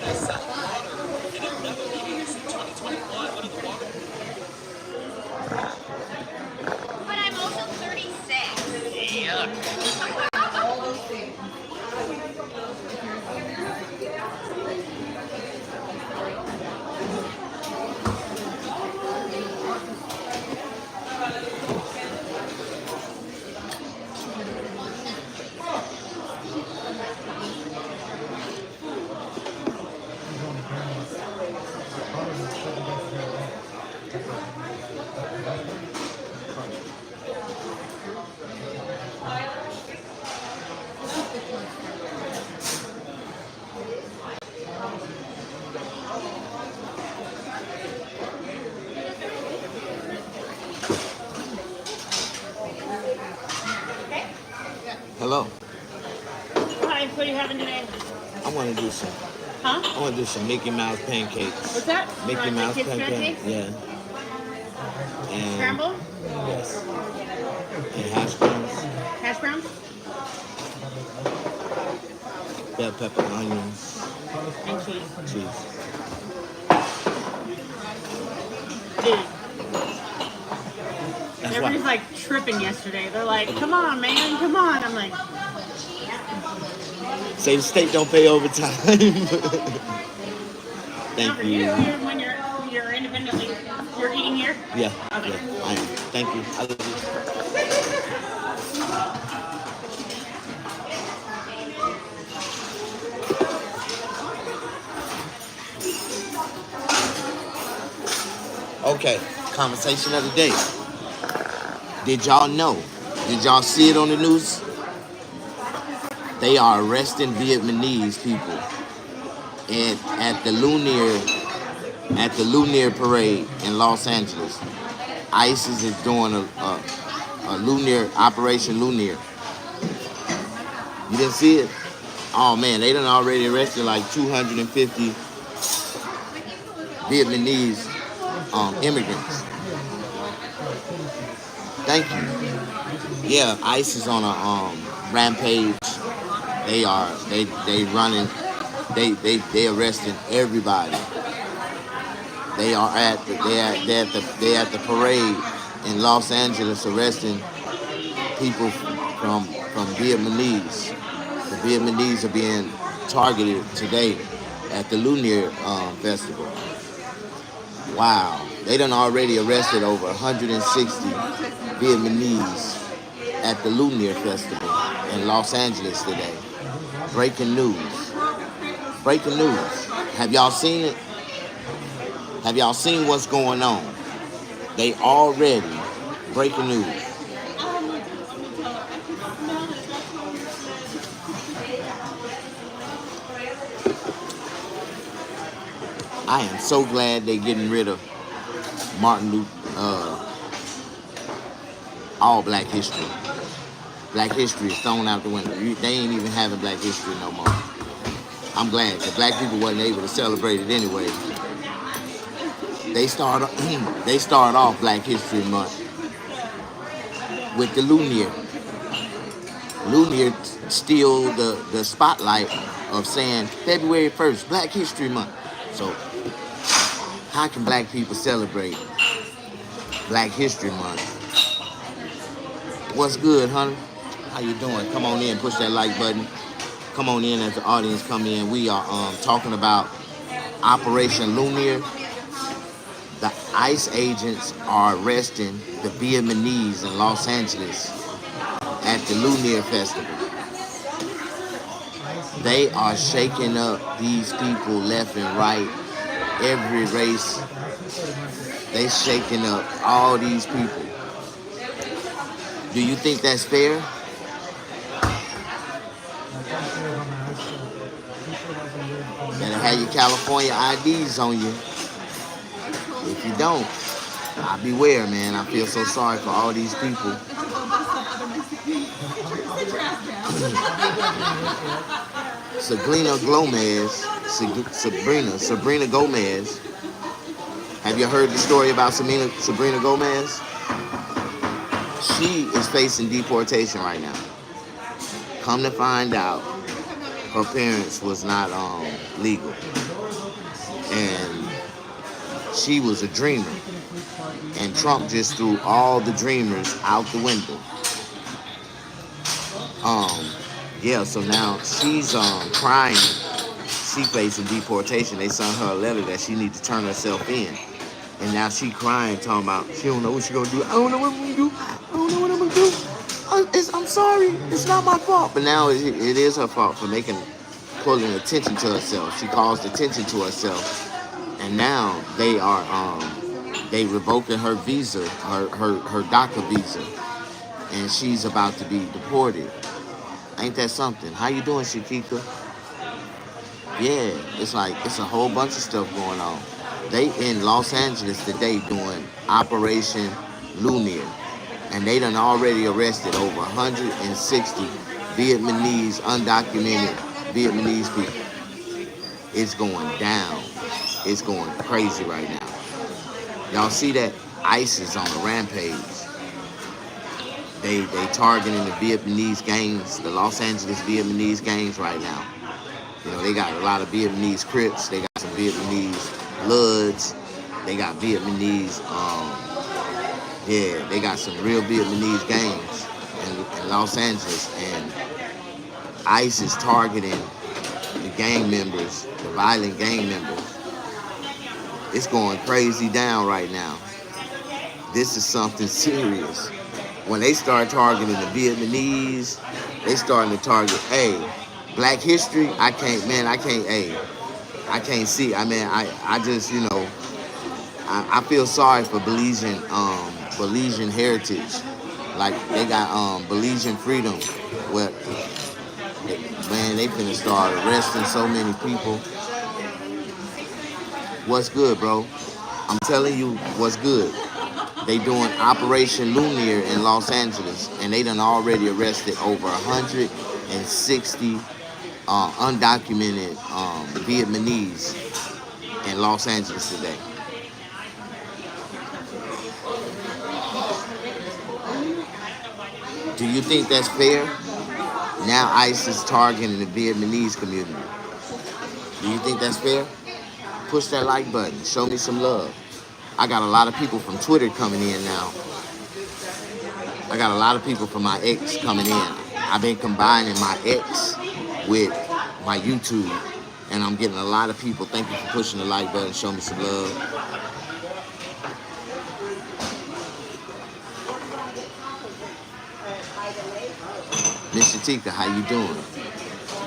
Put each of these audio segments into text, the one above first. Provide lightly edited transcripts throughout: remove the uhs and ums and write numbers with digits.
But I'm also 36. Yeah. Hello. Hi, what are you having today? I want to do some. Huh? I want to do some Mickey Mouse pancakes. What's that? You Mickey want the Mouse kids' pancakes. pancakes? Yeah. And Scramble? yes. And hash browns, Hash browns? bell pepper, onions, And cheese. cheese. Dude, That's everybody's why. like tripping yesterday. They're like, come on, man, come on. I'm like, Say the state don't pay overtime. not Thank for you. you. When you're independently, you're eating here? Yeah. Okay. Yeah. I am. Thank you. I love you. Okay. Conversation of the day. Did y'all know? Did y'all see it on the news? They are arresting Vietnamese people and at the Lunar parade in Los Angeles. ISIS is doing a Lunar Operation Lunar. You didn't see it? Oh man, they done already arrested like 250 Vietnamese immigrants. Thank you. Yeah, ISIS on a rampage. They running. They arresting everybody. They at the parade in Los Angeles arresting people from Vietnamese. The Vietnamese are being targeted today at the Lunar festival. Wow, they done already arrested over 160 Vietnamese at the Lunar festival in Los Angeles today. Breaking news. Breaking news. Have y'all seen it? Have y'all seen what's going on? They already breaking news. I am so glad they're getting rid of Martin Luther, all Black history. Black history is thrown out the window. They ain't even having Black history no more. I'm glad because Black people wasn't able to celebrate it anyway. They start they start off Black History Month with the Lunar. Lunar steal the spotlight of saying February 1st, Black History Month. So how can Black people celebrate Black History Month? What's good, honey? How you doing? Come on in, push that like button. Come on in as the audience come in. We are talking about Operation Lunar. The ICE agents are arresting the Vietnamese in Los Angeles at the Lunar Festival. They are shaking up these people left and right. Every race, they shaking up all these people. Do you think that's fair? Better have your California IDs on you. If you don't, beware, man. I feel so sorry for all these people. Sabrina Gomez. Have you heard the story about Sabrina Gomez? She is facing deportation right now. Come to find out, her parents was not legal. and she was a dreamer. And Trump just threw all the dreamers out the window. Um, yeah, so now she's crying. She facing deportation. They sent her a letter that she needs to turn herself in. And now she crying, talking about she don't know what she gonna do. I don't know what I'm gonna do. I don't know what I'm gonna do. I'm sorry. It's not my fault. But now it is her fault for pulling attention to herself. She caused attention to herself. And now they revoking her visa, her DACA visa, and she's about to be deported. Ain't that something? How you doing, Shakika? Yeah, it's a whole bunch of stuff going on. They in Los Angeles today doing Operation Lunar, and they done already arrested over 160 Vietnamese, undocumented Vietnamese people. It's going down. It's going crazy right now. Y'all see that? ICE is on a rampage. They targeting the Vietnamese gangs, the Los Angeles Vietnamese gangs right now. You know, they got a lot of Vietnamese Crips. They got some Vietnamese Bloods. They got Vietnamese, they got some real Vietnamese gangs in Los Angeles. And ICE is targeting the gang members, the violent gang members. It's going crazy down right now. This is something serious. When they start targeting the Vietnamese, they starting to target, Black history. I can't see. I just, I feel sorry for Belizean heritage. Like they got Belizean freedom. Well, man, they finna start arresting so many people. What's good, bro? I'm telling you what's good. They doing Operation Lunar in Los Angeles, and they done already arrested over 160 undocumented Vietnamese in Los Angeles today. Do you think that's fair? Now ICE is targeting the Vietnamese community. Do you think that's fair? Push that like button. Show me some love. I got a lot of people from Twitter coming in now. I got a lot of people from my X coming in. I've been combining my X with my YouTube, and I'm getting a lot of people. Thank you for pushing the like button. Show me some love. Miss Shatika, how you doing?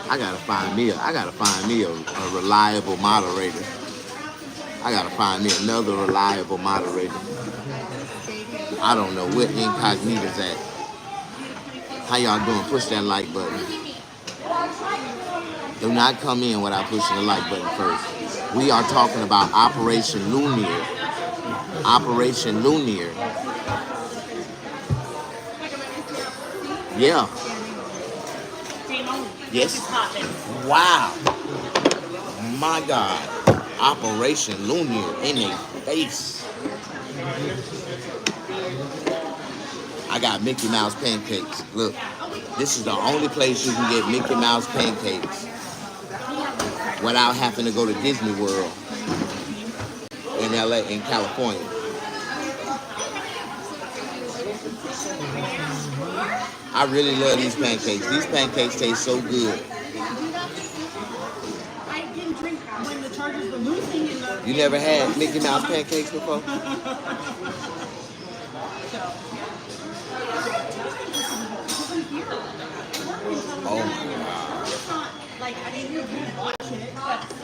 I gotta find me a reliable moderator. I gotta find me another reliable moderator. I don't know what incognito's at. How y'all doing? Push that like button. Do not come in without pushing the like button first. We are talking about Operation Lunar. Operation Lunar. Yeah. Yes. Wow. My God. Operation Lunar in a face. I got Mickey Mouse pancakes. Look, this is the only place you can get Mickey Mouse pancakes without having to go to Disney World in LA, in California. I really love these pancakes. These pancakes taste so good. You never had Mickey Mouse pancakes before? Oh my God. Like, I didn't watch it, but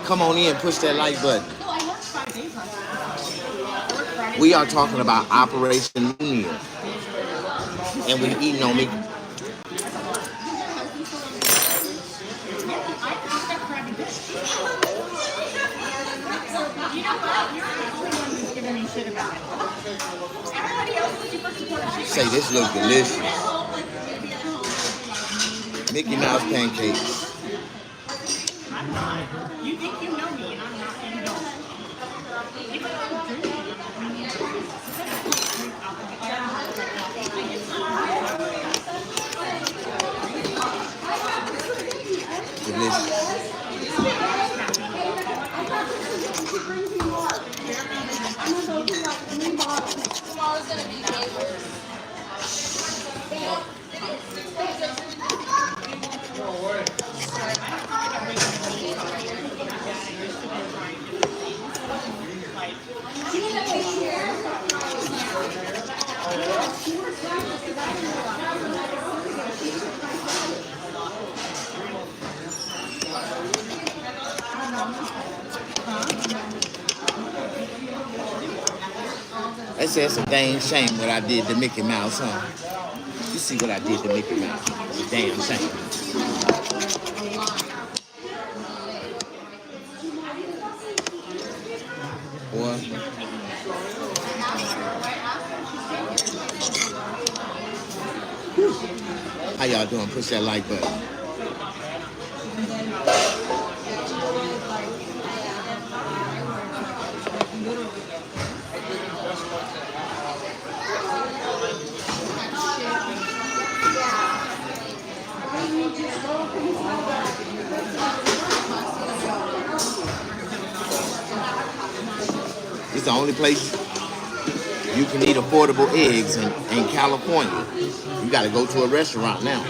come on in, push that like button. We are talking about Operation Lunar, and we eating on me. shit about it. Everybody else is super supportive. Say this looks delicious. Mickey Mouse pancakes. I'm not. You think you know me, and I'm not, and you don't. If I don't drink it, Delicious. Tomorrow's gonna be way worse. They say it's a dang shame what I did to Mickey Mouse, huh? You see what I did to Mickey Mouse. It's a damn shame. Boy. How y'all doing? Push that like button. It's the only place you can eat affordable eggs in California. You got to go to a restaurant now.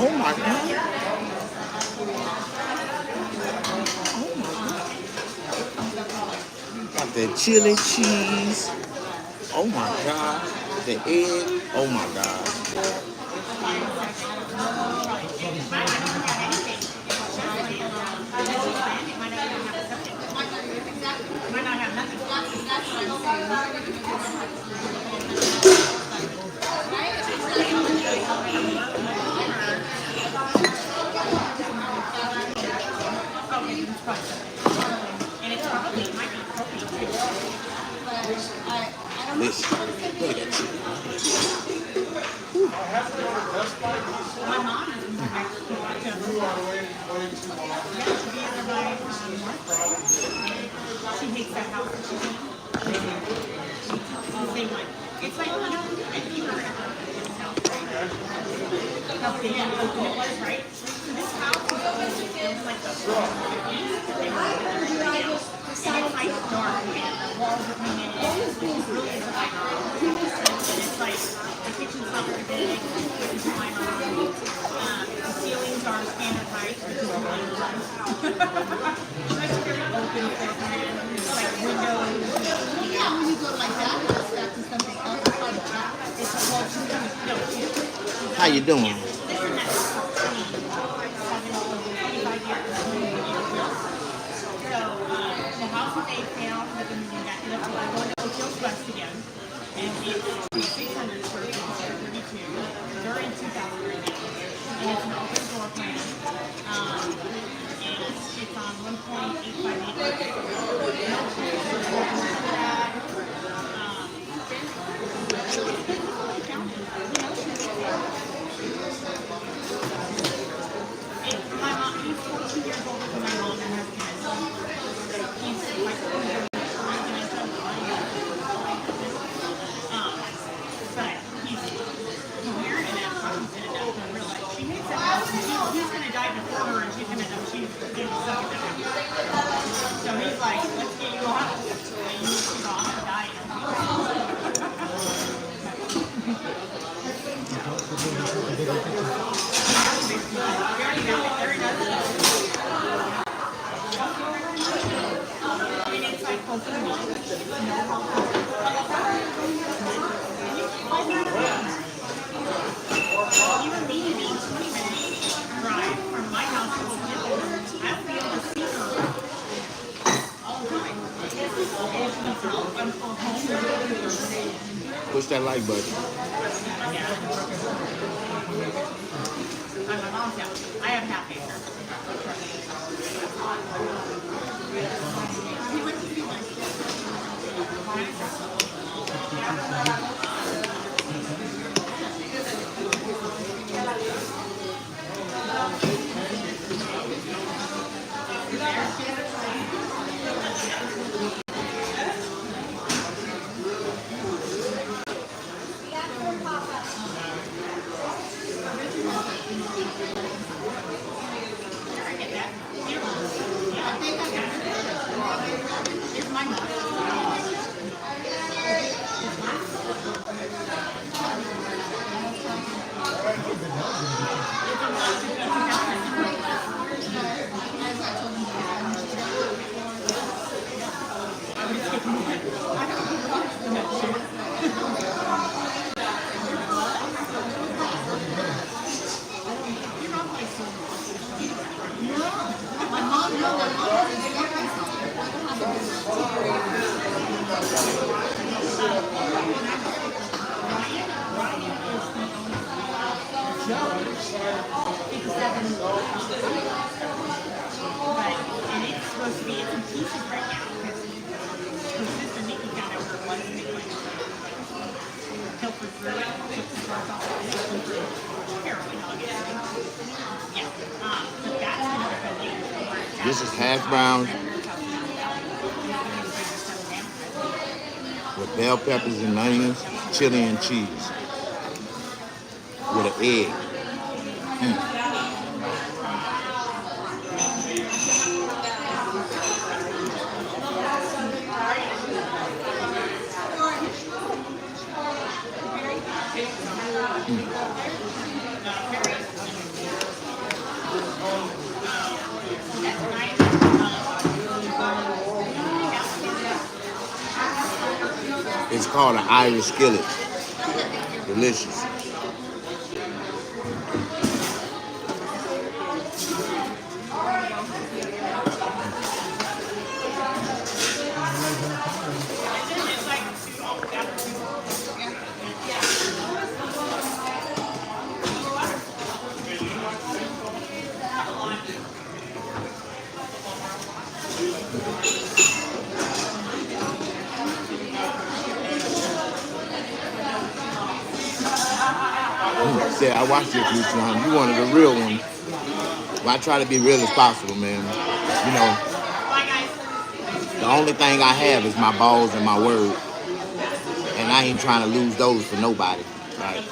Oh my God. Got the chili cheese. Oh my God. The egg. Oh my God. Listen, look at that chili. She hates that house. Same one. It's like, you know, I think we're how big and open it was, right? So this house is like the and it's like dark and the walls are painted. It really is like and it's like the kitchen's not very big. It's fine on. The ceilings are standard height, which is really nice. It's like very open floor plan. It's like windows. Yeah, when you go like that, it's back to something else. It's a whole How you doing? The house that they found with the moving back to Oakdale West again, and it's 600 square feet instead of 32. They're in 2000 right now, and it's an open floor plan. And it's on 1.85 my mom, he's 14 years older than my mom and has kids. He's like, but he's weird and that's how he's gonna die in real life. She hates that house. He's gonna die before her and she's gonna know she's gonna suck at that house. So he's like, healthy meat, no healthy even me being 20 minutes drive from my house to Smithfield, I will be able to see her all the time. I'm home. Push that like button. Yeah. I'm my mom's house. I have half acre. Here's my mom. And it's supposed to be, it's in pieces right now because her sister Nikki found out where it was and they like help her through it, took the parts off of it, heroin, obviously. Yeah, but that's going to go later. This is hash browns with bell peppers and onions, chili and cheese with an egg. It's called an Irish skillet. Delicious. Said I watched you a few times. You one of the real ones. Well, I try to be real as possible, man. You know, the only thing I have is my balls and my word, and I ain't trying to lose those for nobody. Right?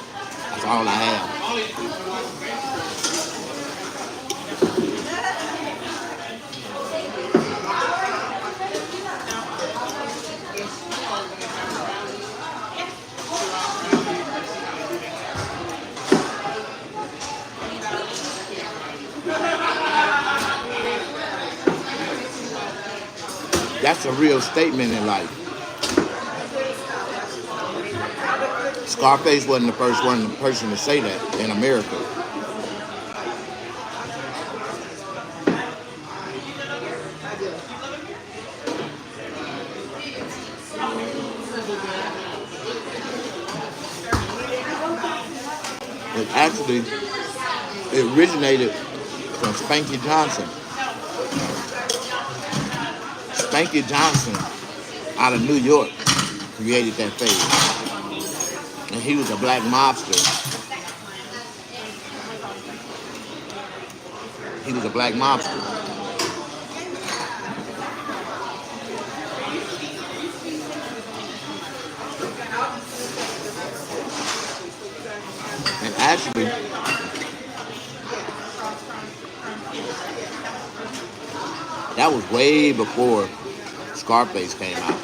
That's all I have. That's a real statement in life. Scarface wasn't the first person to say that in America. It originated from Spanky Johnson. Spanky Johnson out of New York created that phase. And he was a black mobster. He was a black mobster. And actually, that was way before Scarface came out.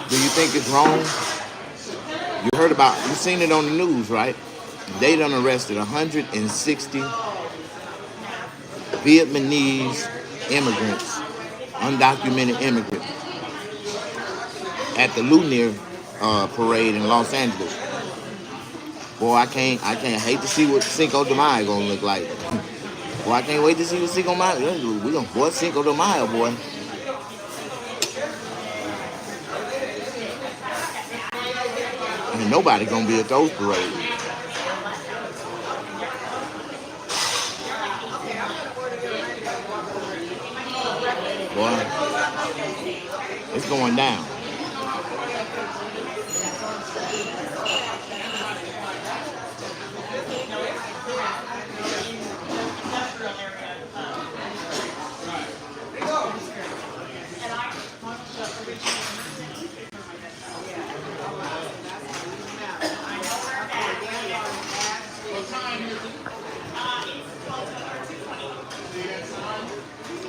Do you think it's wrong? You heard about, you seen it on the news, right? They done arrested 160 Vietnamese immigrants, undocumented immigrants, at the Lunar parade in Los Angeles. Boy, I can't hate to see what Cinco de Mayo gonna look like. Boy, I can't wait to see what Cinco de Mayo. We gonna boy Cinco de Mayo, boy. And nobody gonna be at those parades. Boy, it's going down.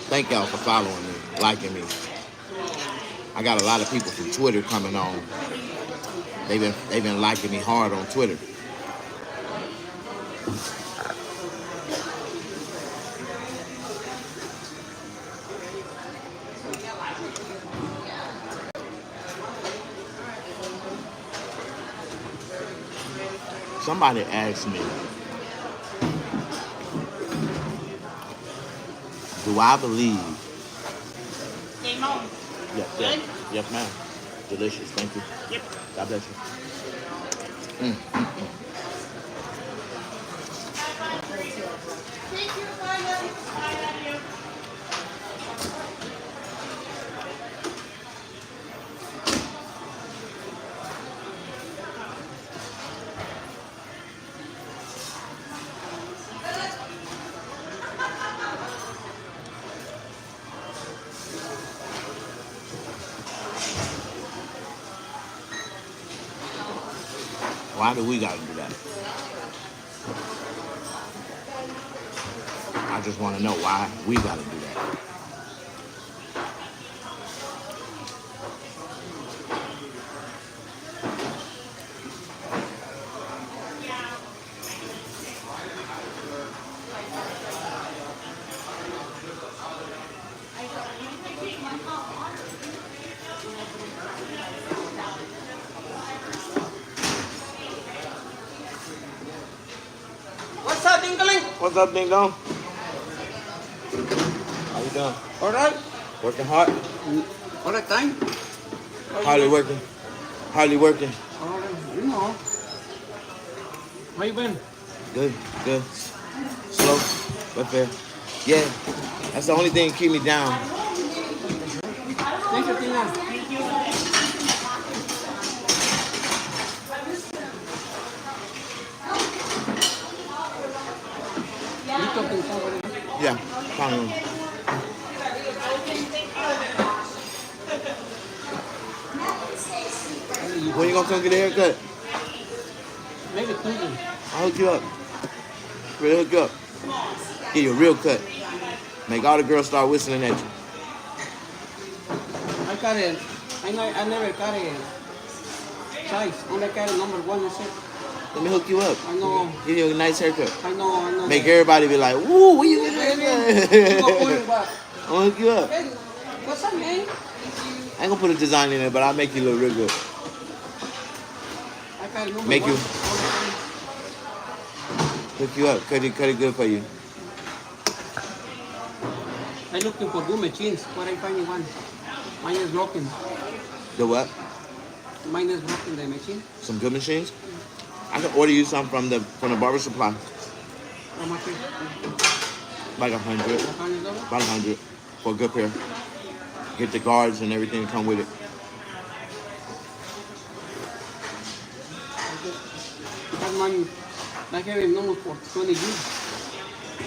Thank y'all for following me, liking me. I got a lot of people from Twitter coming on. They've been liking me hard on Twitter. Somebody asked me, do I believe? Game on. Yes, Good? yes, ma'am. Delicious, thank you. Yep. God bless you. Why do we gotta do that? I just want to know why we gotta do that. What's up, Dinkling? What's up, Ding Dong? How you doing? All right. Working hard? All the time. Hardly working. Hardly working. All right. You know. How you been? Good, good. Slow, but fair. Yeah, that's the only thing that keep me down. Thank you, Tina. You talking to somebody? Yeah, finally. When you gonna come get a haircut? Maybe Tuesday. I'll hook you up. Really hook you up. Get you a real cut. Make all the girls start whistling at you. I got it. I never got a size. Only got a number 1 and 6. Let me hook you up. I know. Give you a nice haircut. I know. Make everybody be like, woo, where you get Hey, that? man. You gonna put it back. I'm gonna hook you up. Hey, what's up, man? I ain't gonna put a design in there, but I'll make you look real good. I got a number Make 1. you- Hook you up. Cut it good for you. I'm looking for good machines, but I find one. Mine is broken. The what? Mine is broken, the machine. Some good machines? I can order you some from the barber supply. How much is it? Like 100. $100? About 100 for a good pair. Get the guards and everything that come with it. That man, I have him known for 20 years.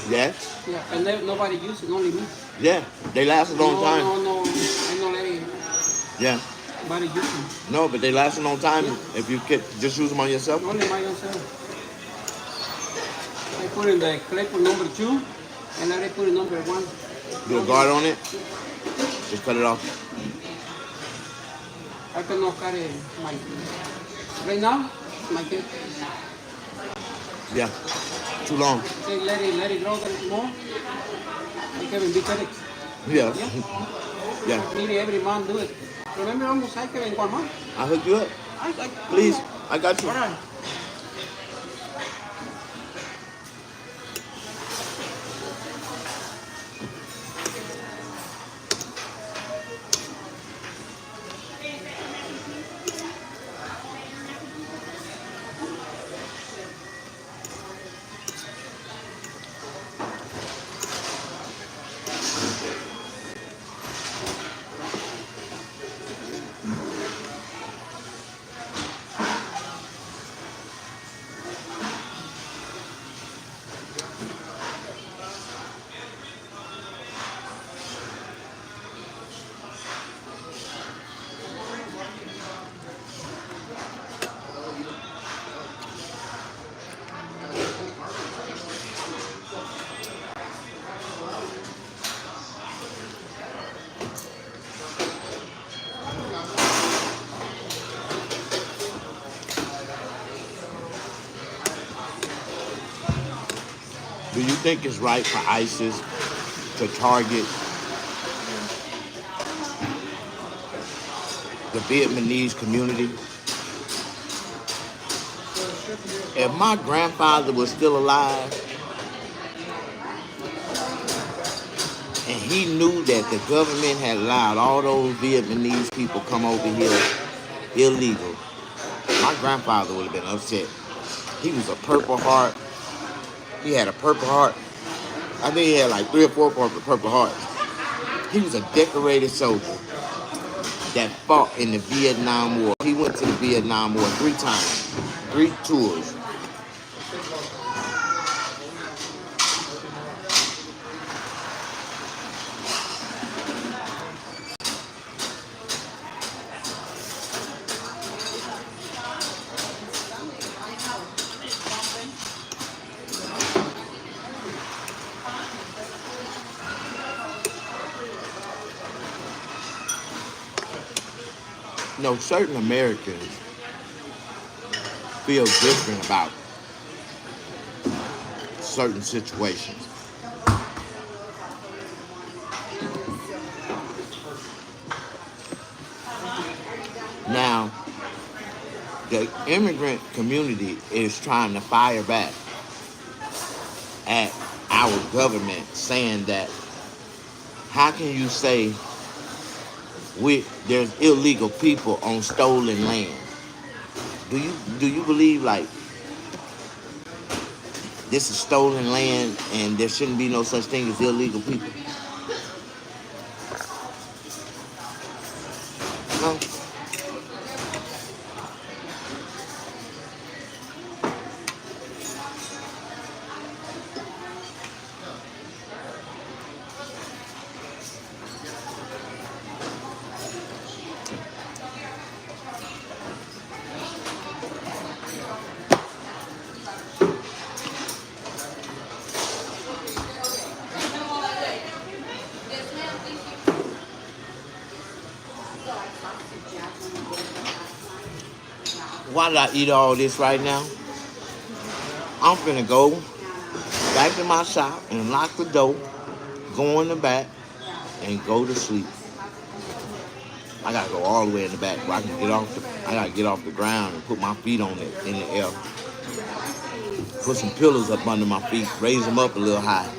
Yeah? Yeah, and nobody uses it, only me. Yeah. They last a long time. No, I don't let it. Yeah. Nobody use them. No, but they last a long time if you could just use them on yourself. Only my own self. I put in the clip number 2, and I put in number 1. Do a guard on it. Just cut it off. I cannot carry my, right now, my kid. Yeah, too long. Say, let it grow a little more. I can be carried. Yeah, Yeah, yeah. nearly every man do it. Remember almost I can in one month. I hook you up. You Please, know. I got you. All right. Do you think it's right for ISIS to target the Vietnamese community? If my grandfather was still alive and he knew that the government had allowed all those Vietnamese people come over here illegal, my grandfather would have been upset. He was a Purple Heart. He had a Purple Heart. I think he had like 3 or 4 Purple Hearts. He was a decorated soldier that fought in the Vietnam War. He went to the Vietnam War 3 times, 3 tours. You know, certain Americans feel different about certain situations. Now, the immigrant community is trying to fire back at our government, saying that how can you say there's illegal people on stolen land? Do you believe like this is stolen land and there shouldn't be no such thing as illegal people? No. Why did I eat all this right now? I'm finna go back to my shop and lock the door, go in the back, and go to sleep. I gotta go all the way in the back where I can get off I gotta get off the ground and put my feet on it in the air. Put some pillows up under my feet, raise them up a little high.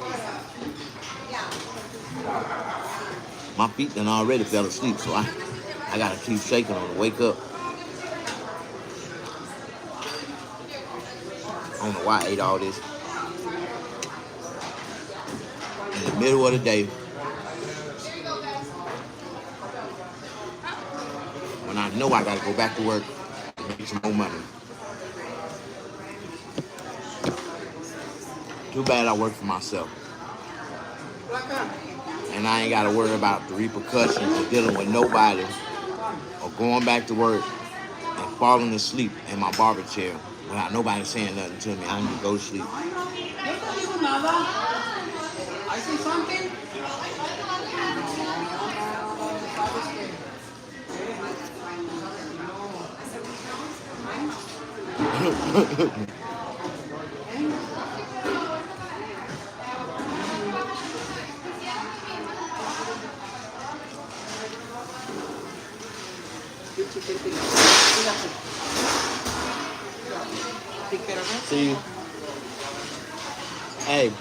My feet done already fell asleep, so I gotta keep shaking them to wake up. I don't know why I ate all this in the middle of the day when I know I gotta go back to work and make some more money. Too bad I work for myself. And I ain't gotta worry about the repercussions of dealing with nobody or going back to work and falling asleep in my barber chair without nobody saying nothing to me. I can just go to sleep. I see something. See, hey,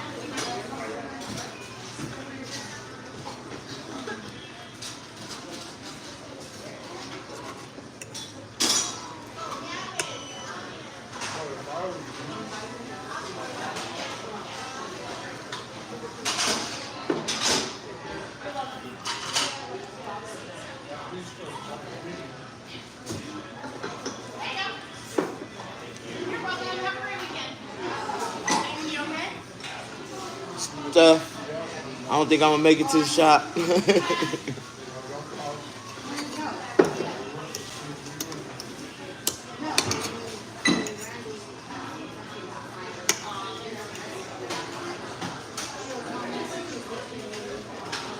stuff. I don't think I'm gonna make it to the shop.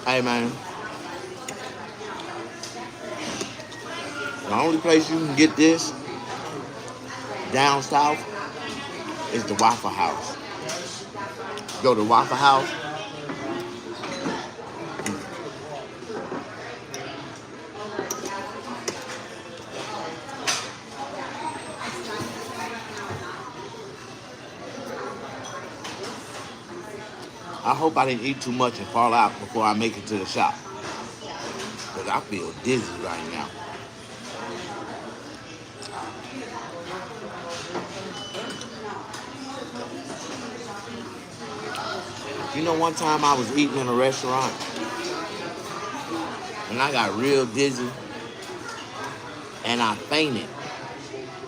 Hey man, the only place you can get this down south is the Waffle House. Go to Waffle House. I hope I didn't eat too much and fall out before I make it to the shop. Because I feel dizzy right now. You know, one time I was eating in a restaurant and I got real dizzy and I fainted.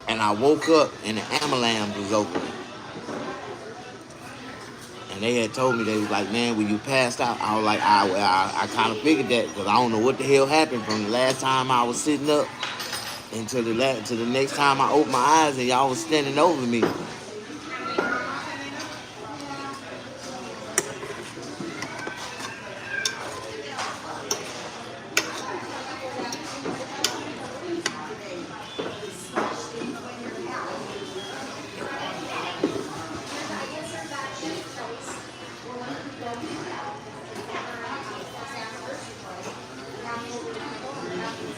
And I woke up and the ambulance was open. And they had told me, they was like, man, when you passed out, I was like, I kind of figured that because I don't know what the hell happened from the last time I was sitting up until the next time I opened my eyes and y'all was standing over me.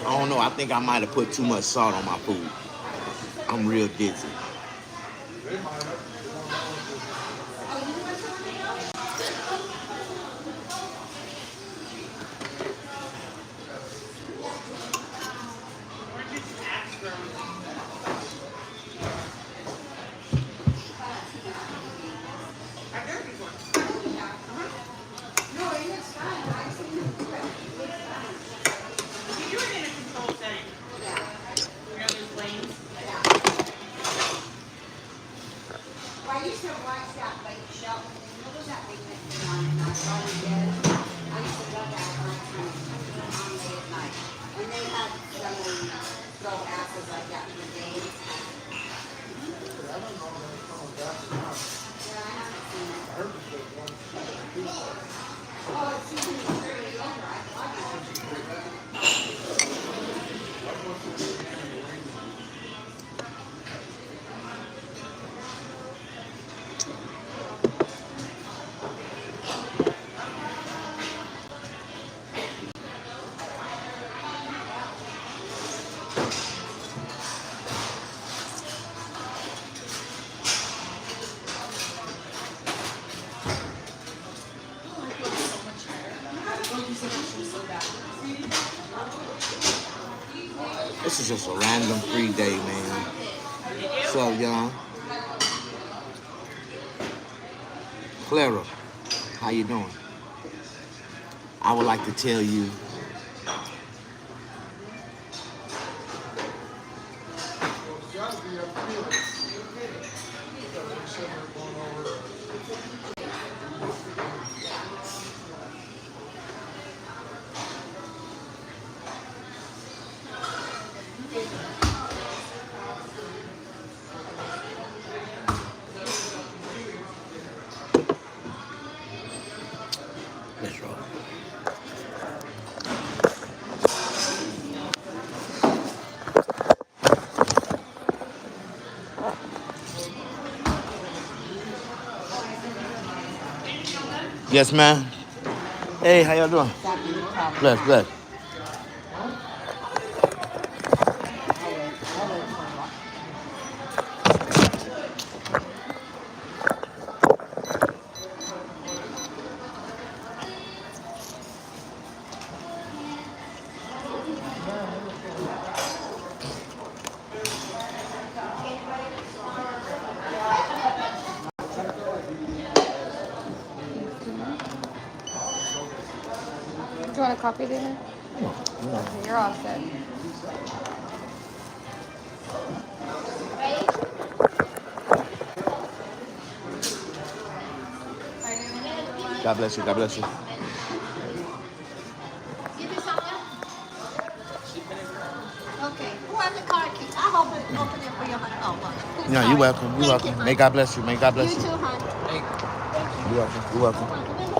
I don't know, I think I might have put too much salt on my food. I'm real dizzy. This is just a random free day, man. What's up, y'all? Clara, how you doing? I would like to tell you let's roll. Yes, ma'am. Hey, how y'all doing? Bless, bless. Do you want a coffee, Dana? You're all set. God bless you. God bless you. Give me something? Okay. Who has the car key? I'll open it for you, honey. Oh, well. No, you're welcome. You're Thank you, welcome. honey. May God bless you. May God You bless too, you. hon. You're welcome. You're welcome. Come in,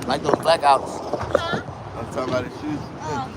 Like those blackouts. huh? I'm talking about the shoes. Oh.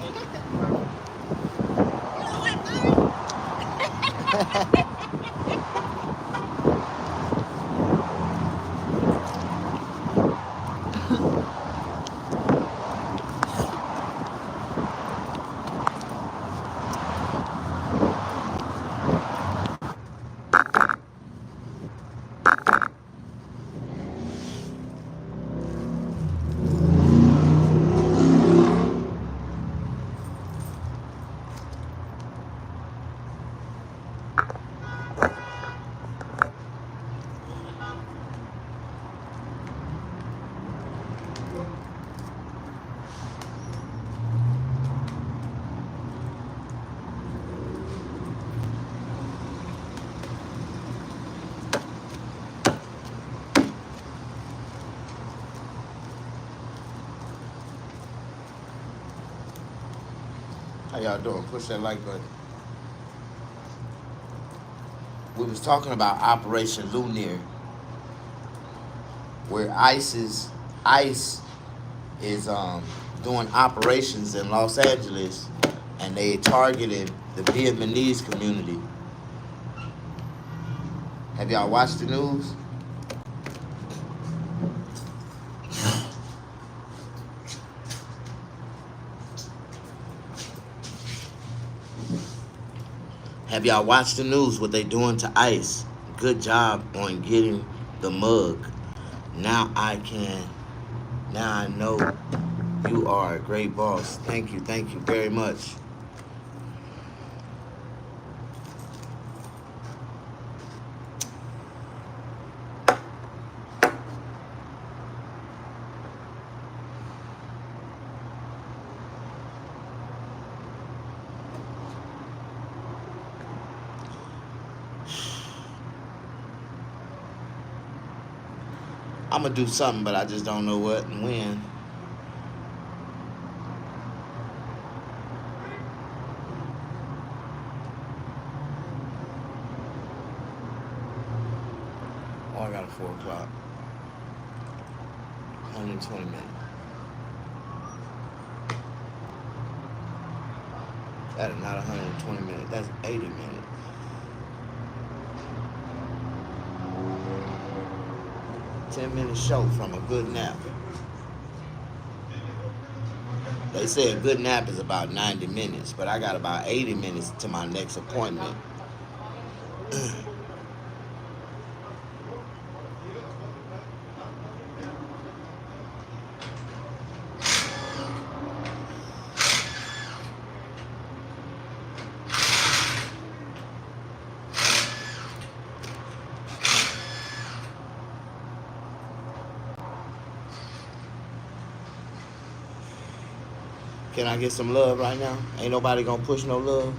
How y'all doing? Push that like button. We was talking about Operation Lunar, where ICE is doing operations in Los Angeles, and they targeted the Vietnamese community. Have y'all watched the news? Have y'all watched the news? What they doing to ICE? Good job on getting the mug. Now I know you are a great boss. Thank you very much. I'm gonna do something, but I just don't know what and when. Oh, I got a 4 o'clock. 120 minutes. That is not 120 minutes. That's 80 minutes. $10 minutes show from a good nap. They say a good nap is about 90 minutes, but I got about 80 minutes to my next appointment. Can I get some love right now? Ain't nobody gonna push no love.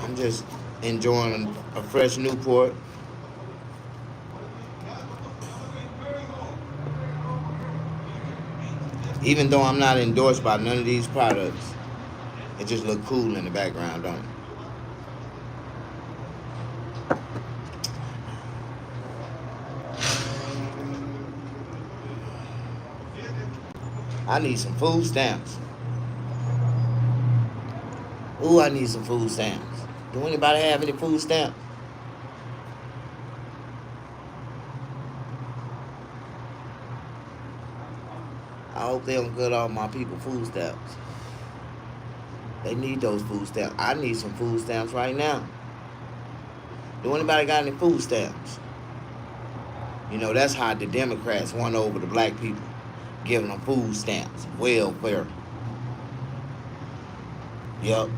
I'm just enjoying a fresh Newport. Even though I'm not endorsed by none of these products, it just look cool in the background, don't it? I need some food stamps. Ooh, I need some food stamps. Do anybody have any food stamps? I hope they don't cut off my people food stamps. They need those food stamps. I need some food stamps right now. Do anybody got any food stamps? You know, that's how the Democrats won over the black people, giving them food stamps, welfare. Yup.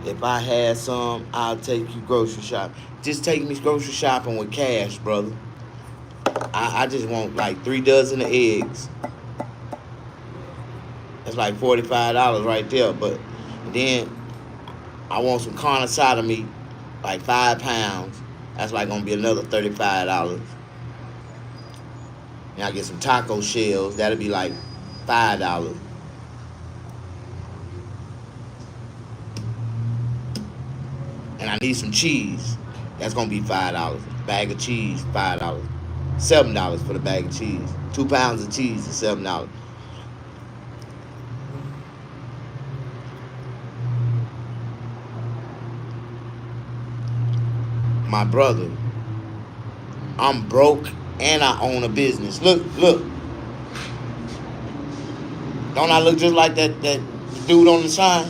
If I had some, I'll take you grocery shopping. Just take me grocery shopping with cash, brother. I just want like 3 dozen of eggs. That's like $45 right there. But then I want some carne asada meat, like 5 pounds. That's like gonna be another $35. And I get some taco shells. That'll be like $5. And I need some cheese. That's gonna be $5. Bag of cheese, $5. $7 for the bag of cheese. 2 pounds of cheese is $7. My brother, I'm broke and I own a business. Look. Don't I look just like that dude on the sign?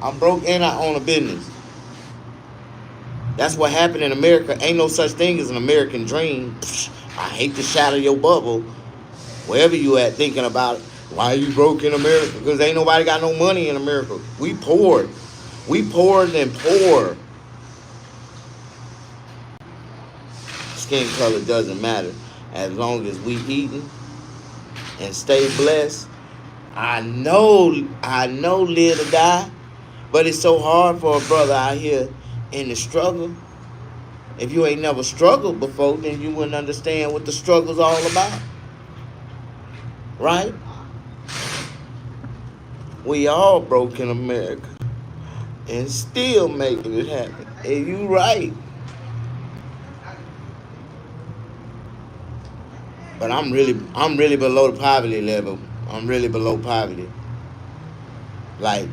I'm broke and I own a business. That's what happened in America. Ain't no such thing as an American dream. I hate to shatter your bubble. Wherever you at thinking about it. Why are you broke in America? Because ain't nobody got no money in America. We poor. We poorer than poor. Skin color doesn't matter. As long as we eating and stay blessed. I know live or die. But it's so hard for a brother out here in the struggle. If you ain't never struggled before, then you wouldn't understand what the struggle's all about. Right? We all broke in America and still making it happen. And you right. But I'm really below the poverty level. I'm really below poverty. Like,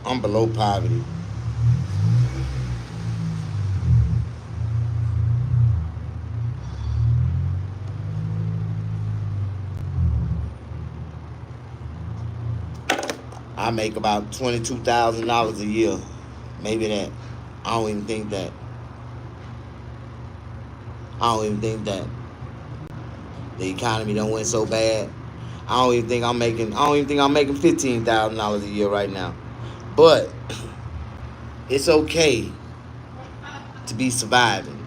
I'm below poverty. I make about $22,000 a year. Maybe that. I don't even think that. The economy don't went so bad. I don't even think I'm making $15,000 a year right now. But it's okay to be surviving.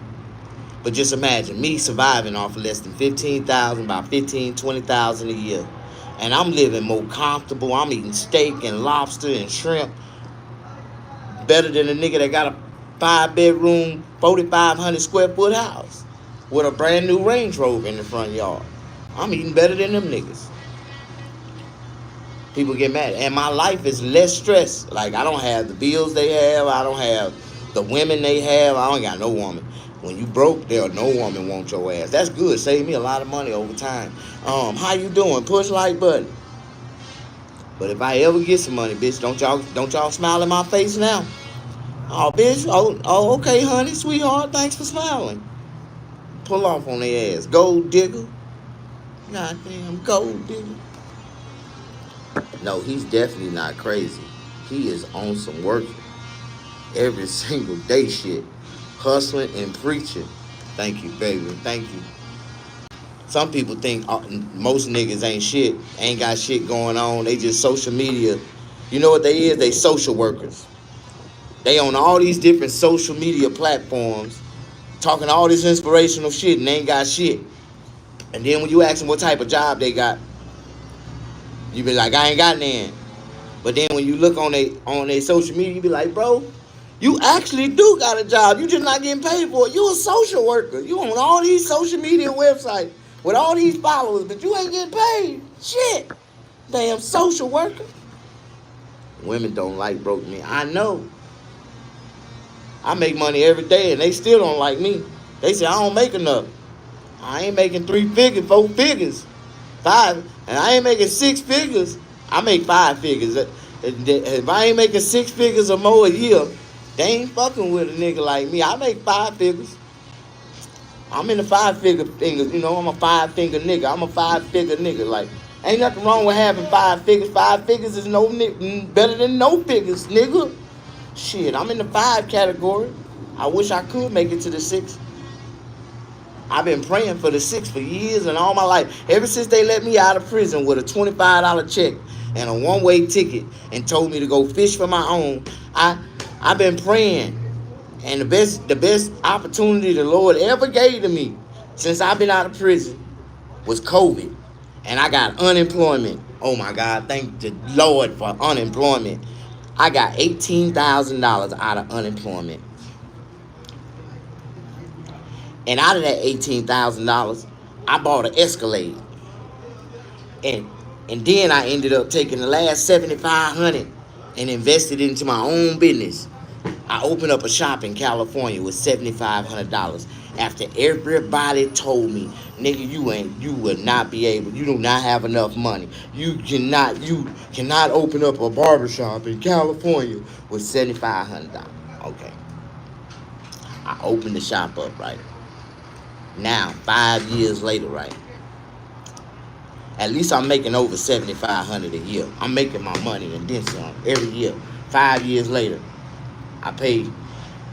But just imagine me surviving off of less than $15,000, about $20,000 a year. And I'm living more comfortable. I'm eating steak and lobster and shrimp. Better than a nigga that got a 5-bedroom, 4,500 square foot house with a brand new Range Rover in the front yard. I'm eating better than them niggas. People get mad. And my life is less stress. Like, I don't have the bills they have. I don't have the women they have. I don't got no woman. When you broke, there no woman want your ass. That's good. Save me a lot of money over time. How you doing? Push like button. But if I ever get some money, bitch, don't y'all smile in my face now. Oh, bitch. Oh, okay, honey, sweetheart. Thanks for smiling. Pull off on their ass. Gold digger. Goddamn gold digger. No, he's definitely not crazy. He is on some work every single day shit. Hustling and preaching. Thank you, baby. Thank you. Some people think most niggas ain't shit. Ain't got shit going on. They just social media. You know what they is? They social workers. They on all these different social media platforms talking all this inspirational shit and they ain't got shit. And then when you ask them what type of job they got, you be like, I ain't got none. But then when you look on they social media, you be like, bro, you actually do got a job. You just not getting paid for it. You a social worker. You on all these social media websites with all these followers, but you ain't getting paid. Shit. Damn social worker. Women don't like broke men. I know. I make money every day and they still don't like me. They say I don't make enough. I ain't making 3 figures, 4 figures, 5, and I ain't making 6 figures. I make 5 figures. If I ain't making 6 figures or more a year, they ain't fucking with a nigga like me. I make 5 figures. I'm in the 5-figure fingers. You know, I'm a 5-finger nigga. I'm a 5-figure nigga. Like, ain't nothing wrong with having 5 figures. 5 figures is better than no figures, nigga. Shit, I'm in the 5 category. I wish I could make it to the 6. I've been praying for the 6 for years and all my life. Ever since they let me out of prison with a $25 check and a one-way ticket and told me to go fish for my own, I've been praying. And the best opportunity the Lord ever gave to me since I've been out of prison was COVID. And I got unemployment. Oh my God, thank the Lord for unemployment. I got $18,000 out of unemployment. And out of that $18,000, I bought an Escalade. And then I ended up taking the last $7,500 and invested into my own business. I opened up a shop in California with $7,500 after everybody told me, nigga, you will not be able, you do not have enough money. You cannot open up a barbershop in California with $7,500. Okay. I opened the shop up, right? Now, 5 years later, right? At least I'm making over $7,500 a year. I'm making my money and then some every year. 5 years later, I pay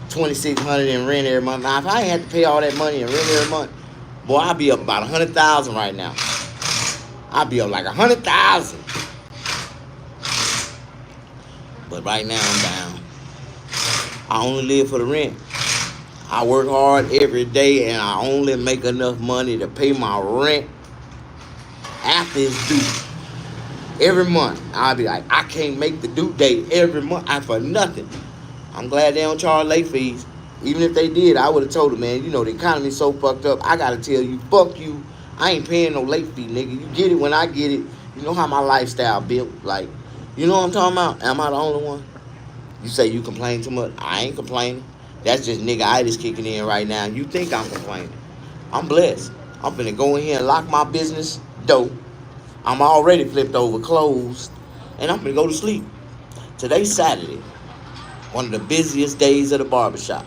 $2,600 in rent every month. Now, if I ain't had to pay all that money in rent every month, boy, I'd be up about $100,000 right now. I'd be up like $100,000. But right now I'm down. I only live for the rent. I work hard every day and I only make enough money to pay my rent after it's due. Every month, I'll be like, I can't make the due date every month for nothing. I'm glad they don't charge late fees. Even if they did, I would have told them, man, you know, the economy's so fucked up. I got to tell you, fuck you. I ain't paying no late fee, nigga. You get it when I get it. You know how my lifestyle built. Like, you know what I'm talking about? Am I the only one? You say you complain too much. I ain't complaining. That's just nigga-itis kicking in right now. You think I'm complaining. I'm blessed. I'm finna go in here and lock my business door. I'm already flipped over, closed. And I'm finna go to sleep. Today's Saturday. One of the busiest days of the barbershop.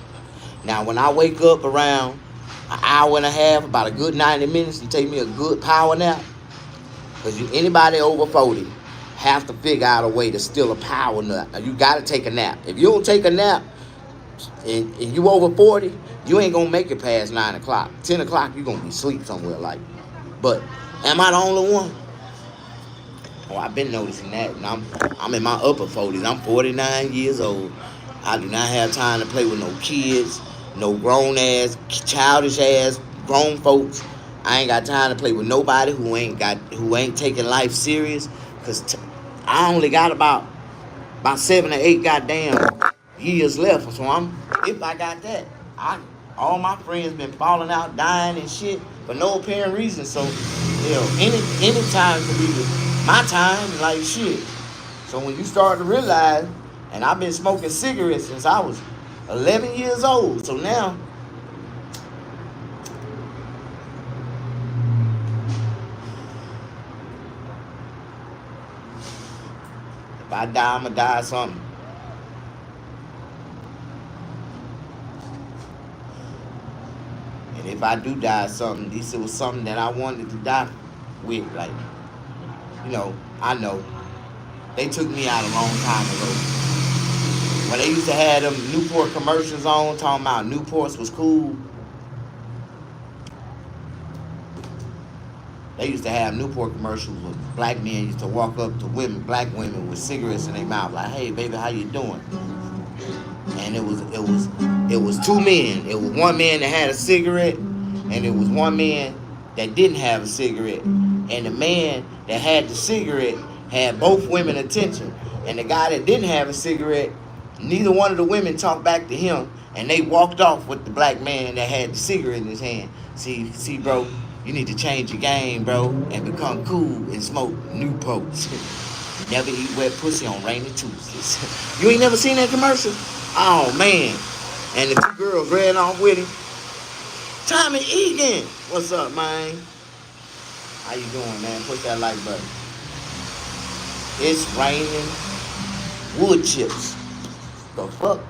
Now, when I wake up around an hour and a half, about a good 90 minutes, and take me a good power nap, because anybody over 40 have to figure out a way to steal a power nap. Now, you got to take a nap. If you don't take a nap and you over 40, you ain't going to make it past 9 o'clock. 10 o'clock, you're going to be asleep somewhere like. But am I the only one? Oh, I've been noticing that. And I'm in my upper 40s. I'm 49 years old. I do not have time to play with no kids, no grown-ass, childish-ass grown folks. I ain't got time to play with nobody who ain't taking life serious. Because I only got about 7 or 8 goddamn years left. So if I got that, all my friends been falling out, dying and shit for no apparent reason. So, you know, any time could be my time, like shit. So when you start to realize, and I've been smoking cigarettes since I was 11 years old. So now, if I die, I'ma die of something. And if I do die of something, this was something that I wanted to die with. Like, you know, I know. They took me out a long time ago. When they used to have them Newport commercials on, talking about Newports was cool. They used to have Newport commercials where black men used to walk up to black women with cigarettes in their mouth, like, "Hey, baby, how you doing?" And it was 2 men. It was one man that had a cigarette, and it was one man that didn't have a cigarette. And the man that had the cigarette had both women attention. And the guy that didn't have a cigarette, neither one of the women talked back to him, and they walked off with the black man that had the cigarette in his hand. See, bro, you need to change your game, bro, and become cool and smoke Newports. Never eat wet pussy on rainy Tuesdays. You ain't never seen that commercial? Oh, man. And the 2 girls ran off with him. Tommy Egan. What's up, man? How you doing, man? Push that like button. It's raining Wood chips. The fuck?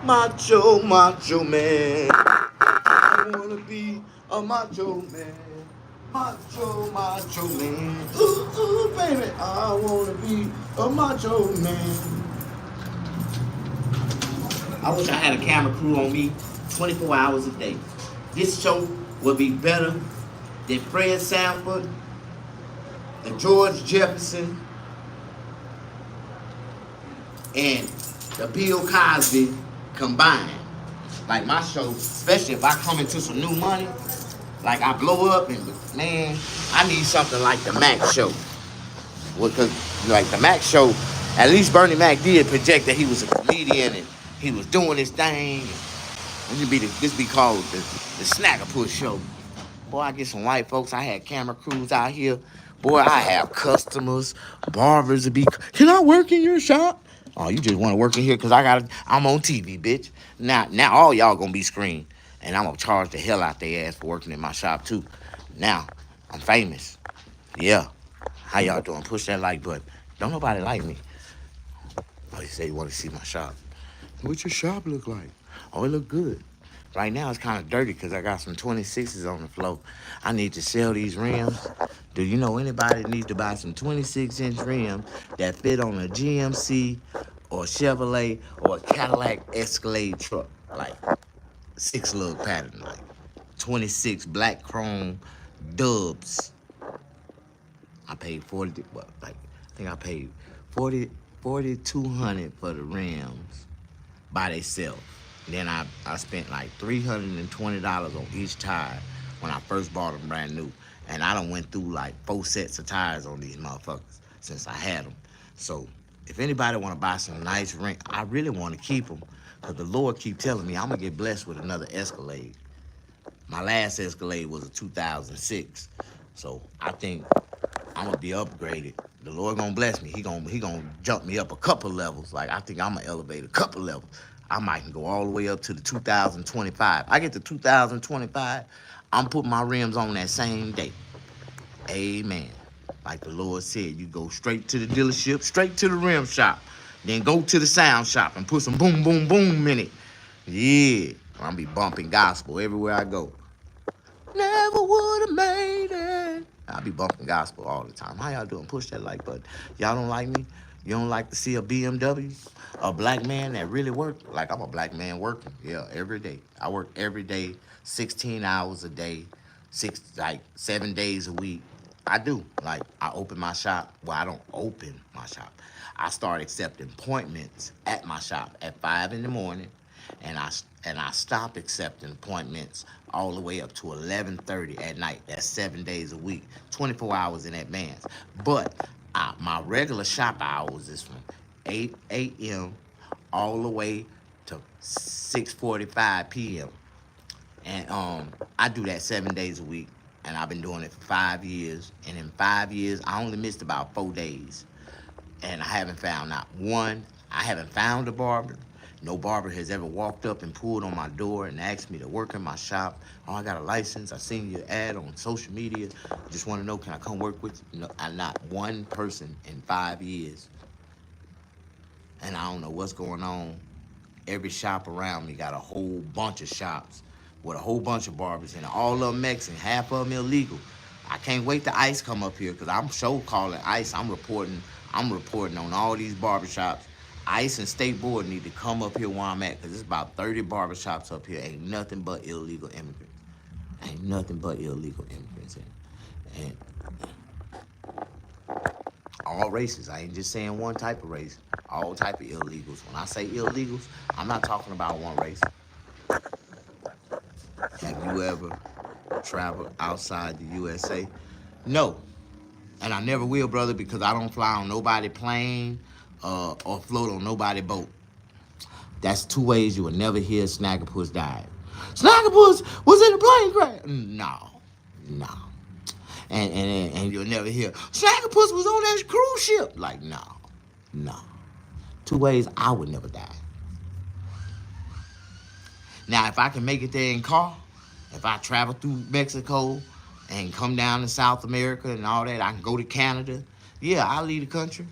Macho, macho man. I wanna be a macho man. Macho, macho man. Ooh, ooh, baby. I wanna be a macho man. I wish I had a camera crew on me 24 hours a day. This show would be better than Fred Sanford and George Jefferson and the Bill Cosby combined. Like my show, especially if I come into some new money, like I blow up and man, I need something like the Mac show. Because like the Mac show, at least Bernie Mac did project that he was a comedian and he was doing his thing. And this be called the Snacker Push show. Boy, I get some white folks. I had camera crews out here. Boy, I have customers, barbers to be. Can I work in your shop? Oh, you just want to work in here because I'm on TV, bitch. Now all y'all gonna be screened, and I'm gonna charge the hell out their ass for working in my shop too. Now I'm famous. Yeah. How y'all doing? Push that like button. Don't nobody like me. Oh, you say you want to see my shop? What's your shop look like? Oh, it look good. Right now it's kind of dirty because I got some 26s on the floor. I need to sell these rims. Do you know anybody that needs to buy some 26-inch rims that fit on a GMC or Chevrolet or a Cadillac Escalade truck? Like 6-lug pattern, like 26 black chrome dubs. I paid 40, well, like I think I paid 4,200 for the rims by themselves. Then I spent like $320 on each tire when I first bought them brand new. And I done went through like 4 sets of tires on these motherfuckers since I had them. So if anybody want to buy some nice rims, I really want to keep them because the Lord keep telling me I'm going to get blessed with another Escalade. My last Escalade was a 2006. So I think I'm going to be upgraded. The Lord going to bless me. He gonna jump me up a couple levels. Like I think I'm going to elevate a couple levels. I might go all the way up to the 2025. I get to 2025, I'm putting my rims on that same day. Amen. Like the Lord said, you go straight to the dealership, straight to the rim shop. Then go to the sound shop and put some boom, boom, boom in it. Yeah. I'm be bumping gospel everywhere I go. Never would have made it. I be bumping gospel all the time. How y'all doing? Push that like button. Y'all don't like me? You don't like to see a BMW? A black man that really work? Like I'm a black man working. Yeah, every day. I work every day, 16 hours a day, 7 days a week. I do. Like I open my shop. Well, I don't open my shop. I start accepting appointments at my shop at 5 in the morning, and I stop accepting appointments all the way up to 11:30 at night. That's 7 days a week, 24 hours in advance. But my regular shop hours is from 8 a.m. all the way to 6:45 p.m. And I do that 7 days a week, and I've been doing it for 5 years. And in 5 years, I only missed about 4 days, and I haven't found not one. I haven't found a barber. No barber has ever walked up and pulled on my door and asked me to work in my shop. Oh, I got a license. I seen your ad on social media. Just want to know, can I come work with you? No, I'm not one person in 5 years. And I don't know what's going on. Every shop around me got a whole bunch of shops with a whole bunch of barbers in it. All of them Mexican, half of them illegal. I can't wait till ICE come up here because I'm show calling ICE. I'm reporting on all these barbershops. ICE and State Board need to come up here where I'm at because there's about 30 barbershops up here. Ain't nothing but illegal immigrants. Ain't nothing but illegal immigrants in it. And all races. I ain't just saying one type of race. All type of illegals. When I say illegals, I'm not talking about one race. Have you ever traveled outside the USA? No. And I never will, brother, because I don't fly on nobody plane or float on nobody boat. That's 2 ways you will never hear Snaggerpuss died. Snaggerpuss was in a plane crash. No. And you'll never hear Snaggerpuss was on that cruise ship. Like, no. 2 ways I would never die. Now, if I can make it there in car, if I travel through Mexico and come down to South America and all that, I can go to Canada. Yeah, I'll leave the country.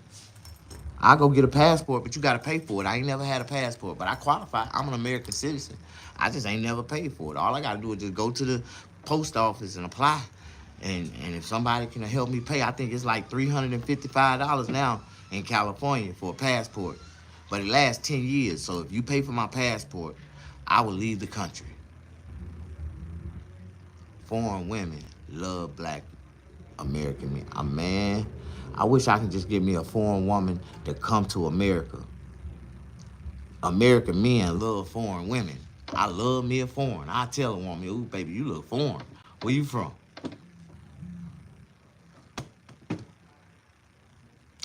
I'll go get a passport, but you got to pay for it. I ain't never had a passport, but I qualify. I'm an American citizen. I just ain't never paid for it. All I got to do is just go to the post office and apply. And if somebody can help me pay, I think it's like $355 now in California for a passport. But it lasts 10 years. So if you pay for my passport, I will leave the country. Foreign women love black American men. Man, I wish I could just get me a foreign woman to come to America. American men love foreign women. I love me a foreign. I tell a woman, ooh, baby, you look foreign. Where you from?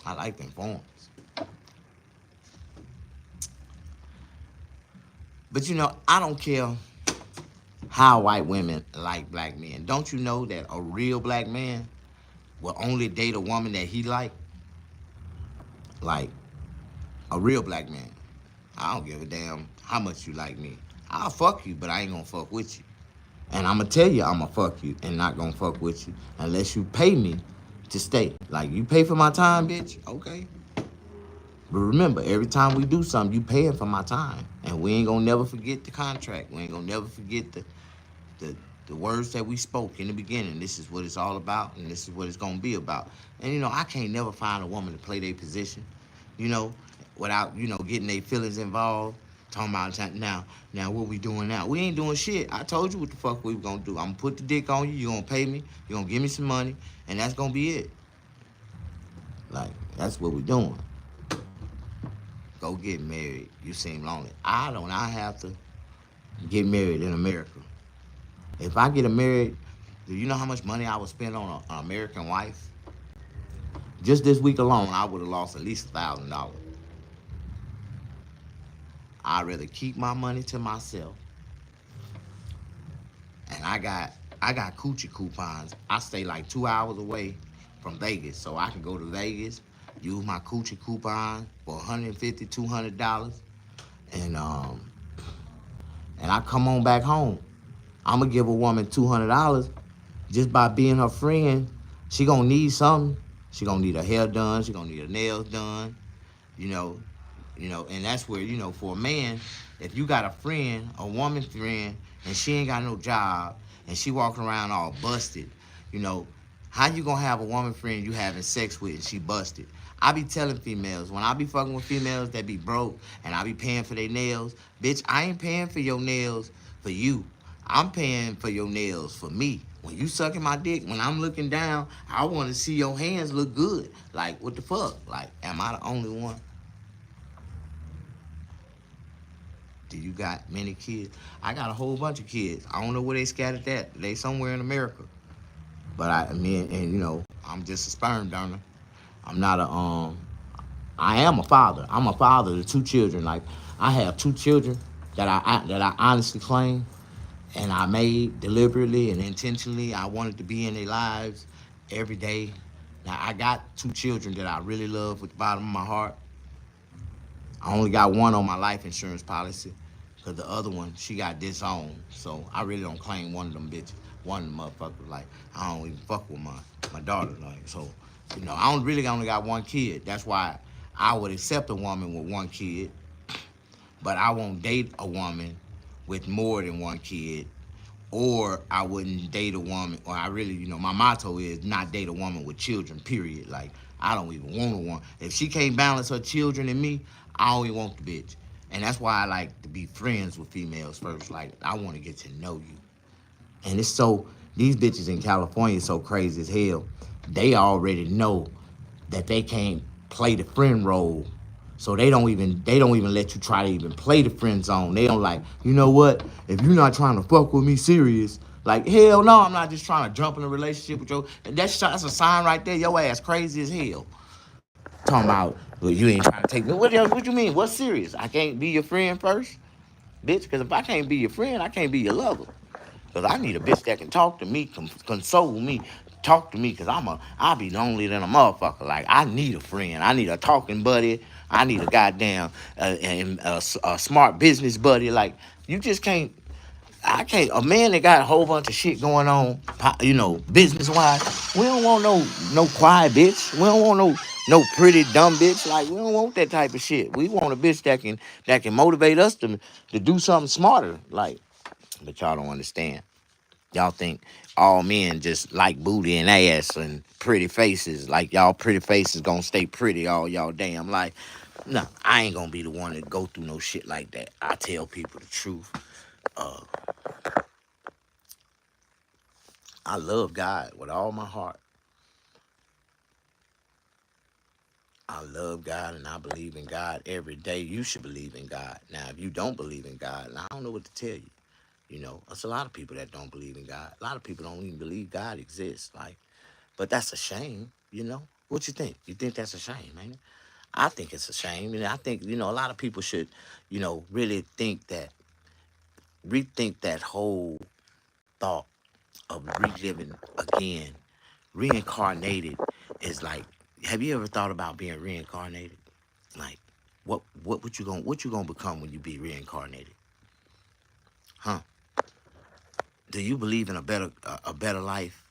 I like them foreigners. But you know, I don't care how white women like black men. Don't you know that a real black man will only date a woman that he like? Like, a real black man. I don't give a damn how much you like me. I'll fuck you, but I ain't gonna fuck with you. And I'm gonna tell you I'm gonna fuck you and not gonna fuck with you unless you pay me to stay. Like, you pay for my time, bitch? Okay. But remember, every time we do something, you paying for my time. And we ain't gonna never forget the contract. We ain't gonna never forget the words that we spoke in the beginning. This is what it's all about, and this is what it's gonna be about. And, you know, I can't never find a woman to play their position, you know, without, you know, getting their feelings involved. Talking about now what we doing now? We ain't doing shit. I told you what the fuck we were gonna do. I'm gonna put the dick on you, you gonna pay me, you gonna give me some money, and that's gonna be it. Like, that's what we doing. Go get married. You seem lonely. I have to get married in America. If I get married, do you know how much money I would spend on an American wife? Just this week alone, I would have lost at least $1,000. I'd rather keep my money to myself. And I got coochie coupons. I stay like 2 hours away from Vegas, so I can go to Vegas, use my coochie coupon for $150, $200, and I come on back home. I'm gonna give a woman $200 just by being her friend. She gonna need something. She gonna need her hair done. She gonna need her nails done. You know, and that's where, you know, for a man, if you got a friend, a woman friend, and she ain't got no job, and she walking around all busted, you know, how you gonna have a woman friend you having sex with and she busted? I be telling females, when I be fucking with females that be broke and I be paying for their nails, bitch, I ain't paying for your nails for you. I'm paying for your nails for me. When you sucking my dick, when I'm looking down, I want to see your hands look good. Like, what the fuck? Like, am I the only one? Do you got many kids? I got a whole bunch of kids. I don't know where they scattered at. They somewhere in America. But and you know, I'm just a sperm donor. I'm not I am a father. I'm a father to 2 children. Like, I have 2 children that I honestly claim, and I made deliberately and intentionally. I wanted to be in their lives every day. Now, I got 2 children that I really love with the bottom of my heart. I only got one on my life insurance policy because the other one, she got disowned. So I really don't claim one of them bitches. One of them motherfuckers, like, I don't even fuck with my daughter. Like, so, you know, I only got 1 kid. That's why I would accept a woman with 1 kid, but I won't date a woman with more than 1 kid, or I wouldn't date a woman, or I really, you know, my motto is not date a woman with children, period. Like, I don't even want a woman. If she can't balance her children and me, I don't even want the bitch. And that's why I like to be friends with females first. Like, I want to get to know you. And it's so, these bitches in California so crazy as hell. They already know that they can't play the friend role. So they don't even let you try to even play the friend zone. They don't like, you know what? If you're not trying to fuck with me serious, like, hell no, I'm not just trying to jump in a relationship with you. That's a sign right there. Your ass crazy as hell. Talking about, well, you ain't trying to take me. What you mean? What's serious? I can't be your friend first? Bitch, because if I can't be your friend, I can't be your lover. Because I need a bitch that can talk to me, console me, talk to me, because I'll be lonely than a motherfucker. Like, I need a friend. I need a talking buddy. I need a goddamn a smart business buddy. Like, you just can't I can't. A man that got a whole bunch of shit going on, business wise. We don't want no quiet bitch. We don't want no pretty dumb bitch. Like we don't want that type of shit. We want a bitch that can motivate us to do something smarter. Like, but y'all don't understand. Y'all think all men just like booty and ass and pretty faces. Like y'all pretty faces gonna stay pretty all y'all damn life. No, I ain't gonna be the one to go through no shit like that. I tell people the truth. Uh, I love God with all my heart. I love God and I believe in God every day. You should believe in God. Now, if you don't believe in God, I don't know what to tell you. There's a lot of people that don't believe in God. A lot of people don't even believe God exists. Like, but that's a shame. What you think? You think that's a shame, ain't it? I think it's a shame. And I think, a lot of people should, really rethink that whole thought of reliving again. Reincarnated is like, have you ever thought about being reincarnated? Like, what you gonna become when you be reincarnated? Huh? Do you believe in a better life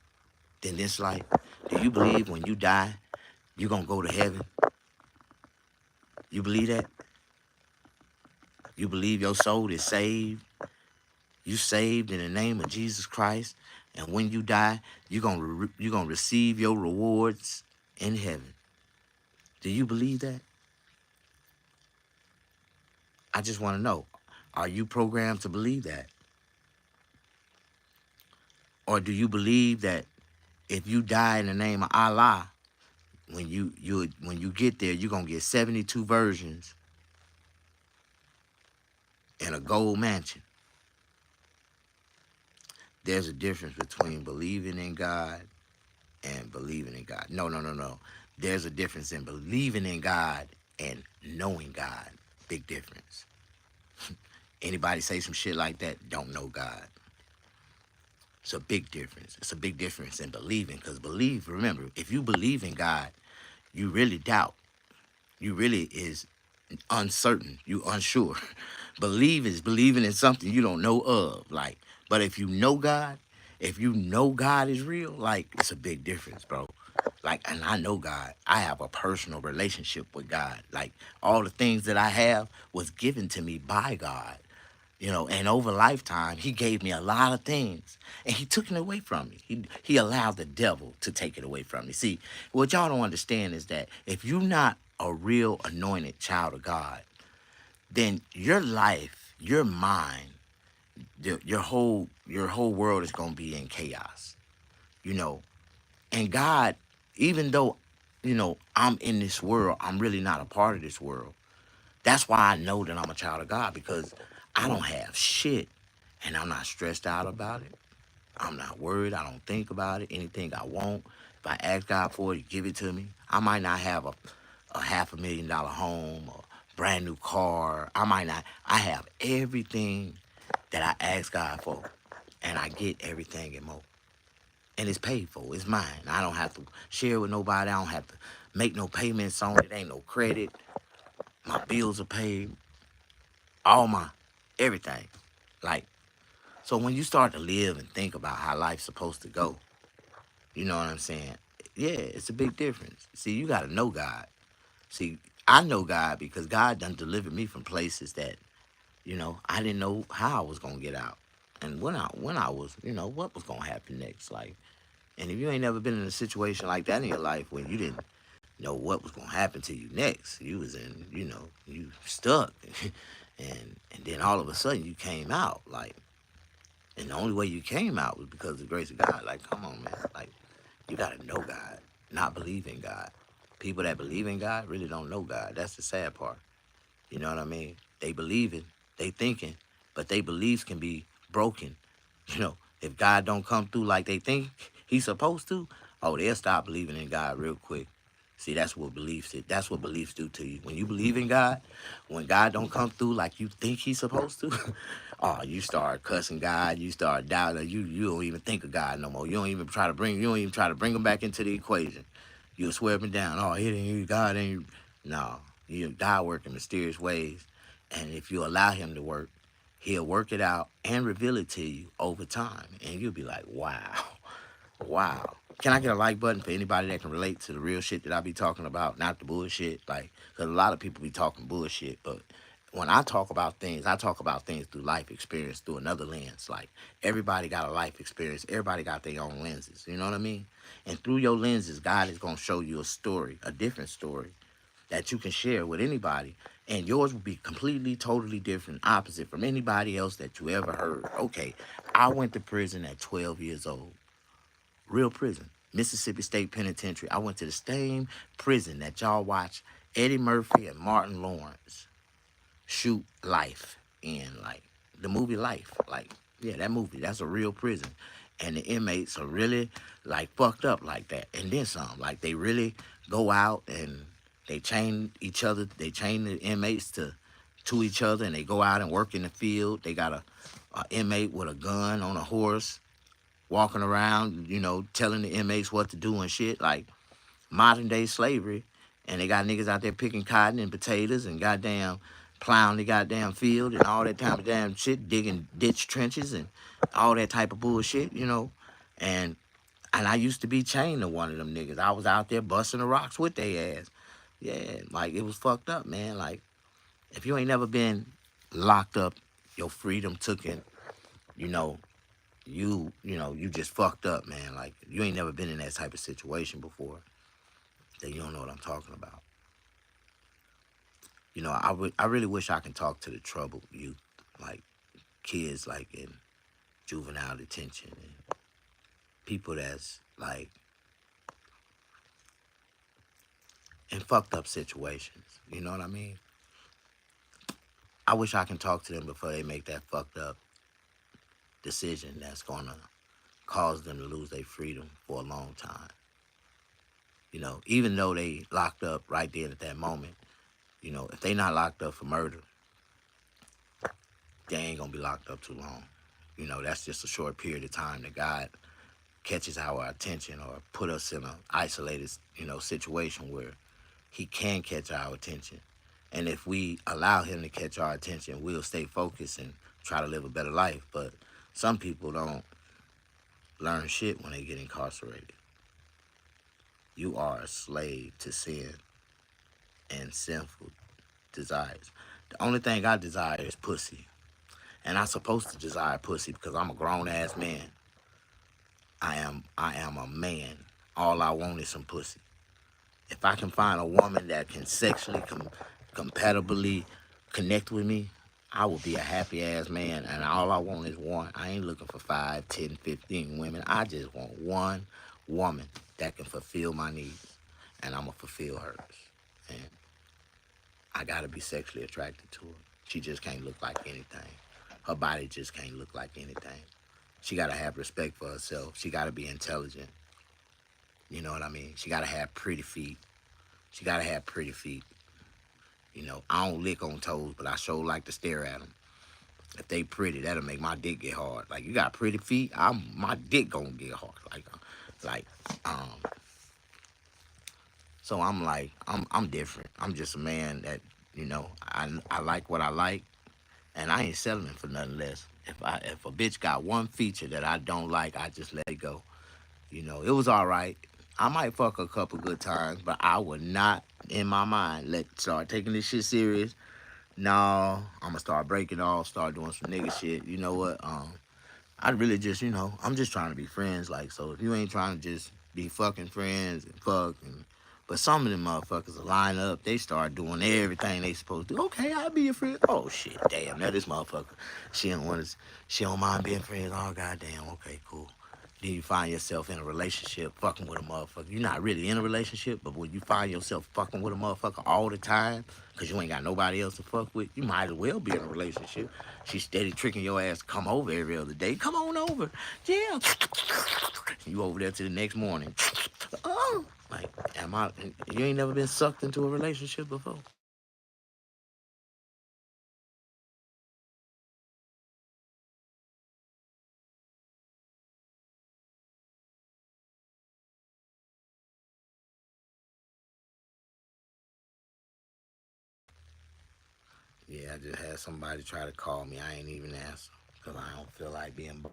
than this life? Do you believe when you die, you gonna go to heaven? You believe that? You believe your soul is saved? You saved in the name of Jesus Christ, and when you die, you gonna receive your rewards in heaven. Do you believe that? I just want to know: are you programmed to believe that, or do you believe that if you die in the name of Allah, when you get there, you're gonna get 72 versions in a gold mansion? There's a difference between believing in God and believing in God. No, no, no, no. There's a difference in believing in God and knowing God. Big difference. Anybody say some shit like that, don't know God. It's a big difference. It's a big difference in believing, because remember, if you believe in God, you really doubt. You really is uncertain. You unsure. Believe is believing in something you don't know of. Like, but if you know God is real, like, it's a big difference, bro. Like, and I know God. I have a personal relationship with God. Like, all the things that I have was given to me by God. And over lifetime, he gave me a lot of things, and he took it away from me. He allowed the devil to take it away from me. See, what y'all don't understand is that if you're not a real anointed child of God, then your life, your mind, your whole world is gonna be in chaos. You know, and God, even though I'm in this world, I'm really not a part of this world. That's why I know that I'm a child of God, because I don't have shit, and I'm not stressed out about it. I'm not worried. I don't think about it. Anything I want, if I ask God for it, He give it to me. I might not have a $500,000 home or brand new car. I might not. I have everything that I ask God for, and I get everything and more. And it's paid for. It's mine. I don't have to share with nobody. I don't have to make no payments on it. Ain't no credit. My bills are paid. All my everything. Like, so when you start to live and think about how life's supposed to go, you know what I'm saying? Yeah, it's a big difference. See, you gotta know God. See, I know God because God done delivered me from places that, I didn't know how I was gonna get out. And when I was, what was gonna happen next. Like, and if you ain't never been in a situation like that in your life where you didn't know what was gonna happen to you next, you was in, you stuck. and then all of a sudden you came out. Like, and the only way you came out was because of the grace of God. Like, come on, man. Like, you gotta know God, not believe in God. People that believe in God really don't know God. That's the sad part. You know what I mean? They believe it, they thinking, but they beliefs can be broken. If God don't come through like they think He's supposed to, oh, they'll stop believing in God real quick. See, that's what beliefs do to you. When you believe in God, when God don't come through like you think He's supposed to, oh, you start cussing God, you start doubting, you don't even think of God no more. You don't even try to bring Him back into the equation. You'll swear Him down. Oh, it ain't God ain't. No, God work in mysterious ways, and if you allow Him to work, He'll work it out and reveal it to you over time. And you'll be like, wow, wow. Can I get a like button for anybody that can relate to the real shit that I be talking about, not the bullshit? Like, because a lot of people be talking bullshit, but when I talk about things, I talk about things through life experience, through another lens. Like, everybody got a life experience. Everybody got their own lenses. You know what I mean? And through your lenses, God is going to show you a story, a different story that you can share with anybody. And yours will be completely, totally different, opposite from anybody else that you ever heard. Okay, I went to prison at 12 years old. Real prison. Mississippi State Penitentiary. I went to the same prison that y'all watch Eddie Murphy and Martin Lawrence shoot Life in, like the movie Life. Like, yeah, that movie, that's a real prison. And the inmates are really like fucked up like that. And then some. Like, they really go out and they chain each other, they chain the inmates to each other, and they go out and work in the field. They got a inmate with a gun on a horse walking around, you know, telling the inmates what to do and shit. Like, modern day slavery. And they got niggas out there picking cotton and potatoes and goddamn plowing the goddamn field and all that type of damn shit, digging ditch trenches and all that type of bullshit, you know. And I used to be chained to one of them niggas. I was out there busting the rocks with their ass. Yeah, like, it was fucked up, man. Like, if you ain't never been locked up, your freedom taken, you know, you just fucked up, man. Like, you ain't never been in that type of situation before, then you don't know what I'm talking about. You know, I really wish I can talk to the troubled youth, like kids like in juvenile detention and people that's like in fucked up situations. You know what I mean? I wish I can talk to them before they make that fucked up decision that's gonna cause them to lose their freedom for a long time. You know, even though they locked up right there at that moment, you know, if they not locked up for murder, they ain't gonna be locked up too long. You know, that's just a short period of time that God catches our attention or put us in an isolated, you know, situation where he can catch our attention. And if we allow him to catch our attention, we'll stay focused and try to live a better life. But some people don't learn shit when they get incarcerated. You are a slave to sin and sinful desires. The only thing I desire is pussy. And I'm supposed to desire pussy because I'm a grown ass man. I am a man. All I want is some pussy. If I can find a woman that can sexually compatibly connect with me, I will be a happy ass man. And all I want is one. I ain't looking for 5, 10, 15 women. I just want one woman that can fulfill my needs. And I'm going to fulfill hers. And I got to be sexually attracted to her. She just can't look like anything. Her body just can't look like anything. She got to have respect for herself. She got to be intelligent. You know what I mean? She got to have pretty feet. She got to have pretty feet. You know, I don't lick on toes, but I sure like to stare at them. If they pretty, that'll make my dick get hard. Like, you got pretty feet, my dick gonna get hard. Like, so I'm different. I'm just a man that, you know, I like what I like, and I ain't settling for nothing less. If a bitch got one feature that I don't like, I just let it go. You know, it was all right. I might fuck a couple good times, but I would not, in my mind, start taking this shit serious. No, I'm gonna start breaking off, start doing some nigga shit. You know what? I really just, you know, I'm just trying to be friends. Like, so if you ain't trying to just be fucking friends and fuck, but some of them motherfuckers will line up, they start doing everything they supposed to do. Okay, I'll be your friend. Oh shit, damn, now this motherfucker, she don't mind being friends. Oh goddamn, okay, cool. Then you find yourself in a relationship fucking with a motherfucker. You're not really in a relationship, but when you find yourself fucking with a motherfucker all the time, because you ain't got nobody else to fuck with, you might as well be in a relationship. She's steady tricking your ass to come over every other day. Come on over. Yeah. You over there till the next morning. Oh. Like, you ain't never been sucked into a relationship before? Yeah, I just had somebody try to call me. I ain't even answer because I don't feel like being.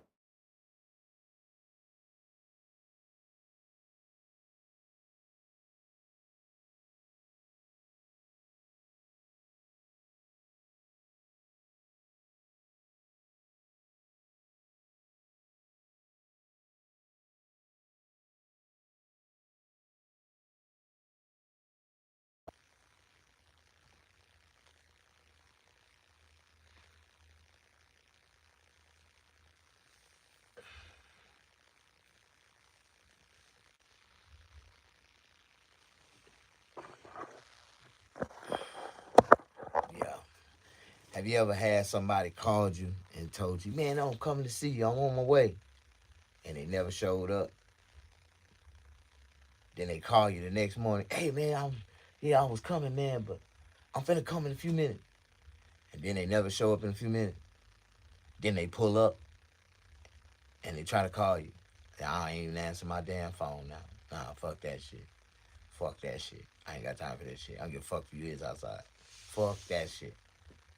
Yeah. Have you ever had somebody called you and told you, "Man, I'm coming to see you. I'm on my way," and they never showed up? Then they call you the next morning. "Hey, man, I was coming, man, but I'm finna come in a few minutes." And then they never show up in a few minutes. Then they pull up and they try to call you. I ain't even answer my damn phone now. Nah, fuck that shit. Fuck that shit. I ain't got time for that shit. I don't give a fuck if you is outside. Fuck that shit.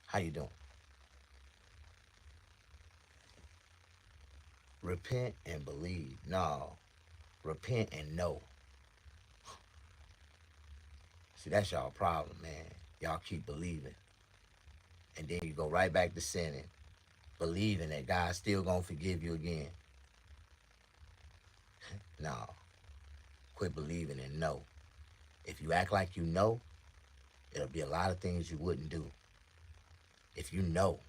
How you doing? Repent and believe. No. Repent and know. See, that's y'all problem, man. Y'all keep believing. And then you go right back to sinning, believing that God's still gonna forgive you again. No. Quit believing and know. If you act like you know, it'll be a lot of things you wouldn't do. If you know,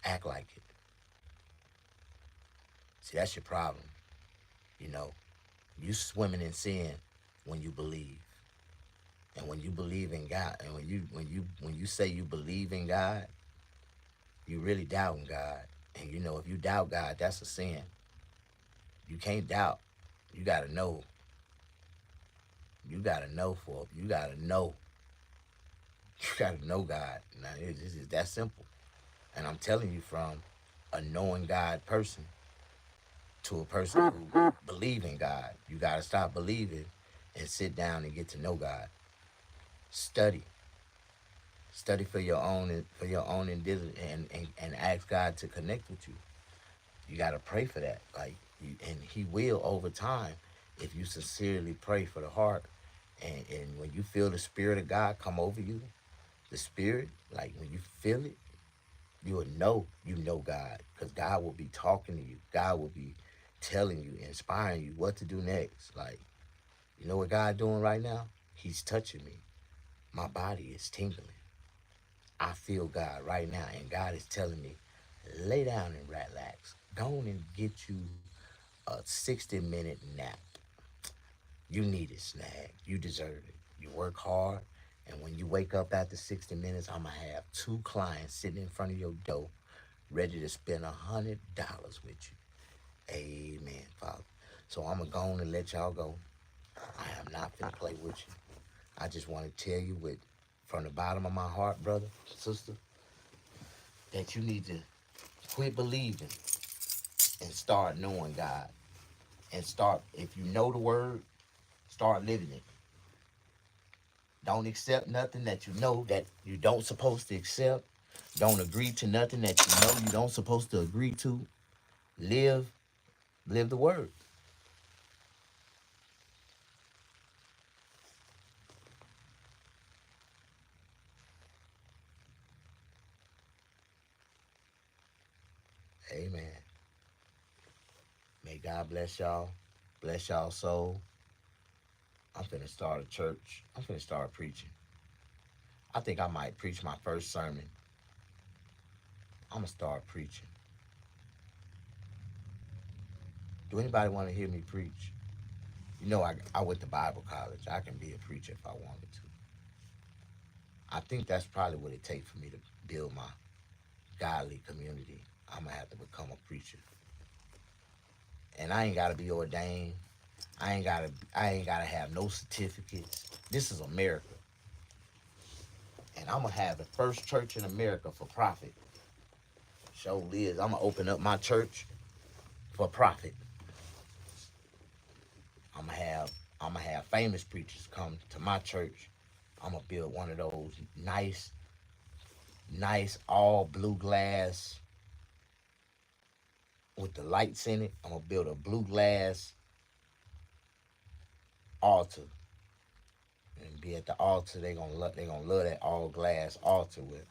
act like it. See, that's your problem. You know, you swimming in sin when you believe. And when you believe in God, and when you say you believe in God, you really doubting God. And you know, if you doubt God, that's a sin. You can't doubt. You gotta know. You gotta know for you gotta know. You gotta know God. Now it's just that simple. And I'm telling you from a knowing God person to a person who believe in God. You gotta stop believing and sit down and get to know God. Study. Study for your own and ask God to connect with you. You gotta pray for that. And He will over time if you sincerely pray for the heart. And when you feel the Spirit of God come over you, the Spirit, like when you feel it, you will know you know God, because God will be talking to you. God will be telling you, inspiring you what to do next. Like, you know what God doing right now? He's touching me. My body is tingling. I feel God right now, and God is telling me, lay down and relax. Go on and get you a 60-minute nap. You need it, Snag. You deserve it. You work hard, and when you wake up after 60 minutes, I'm going to have 2 clients sitting in front of your door ready to spend $100 with you. Amen, Father. So I'm going to go on and let y'all go. I am not going to play with you. I just want to tell you from the bottom of my heart, brother, sister, that you need to quit believing and start knowing God. And start, if you know the word, start living it. Don't accept nothing that you know that you don't supposed to accept. Don't agree to nothing that you know you don't supposed to agree to. Live, live the word. Amen. May God bless y'all. Bless y'all soul. I'm finna start a church. I'm finna start preaching. I think I might preach my first sermon. I'm gonna start preaching. Do anybody want to hear me preach? You know, I went to Bible college. I can be a preacher if I wanted to. I think that's probably what it takes for me to build my godly community. I'm gonna have to become a preacher, and I ain't gotta be ordained. I ain't gotta have no certificates. This is America, and I'm gonna have the first church in America for profit. Show Liz, I'm gonna open up my church for profit. I'm gonna have I'm gonna have famous preachers come to my church. I'm gonna build one of those nice nice all blue glass with the lights in it. I'm gonna build a blue glass altar and be at the altar. They gonna love that all glass altar with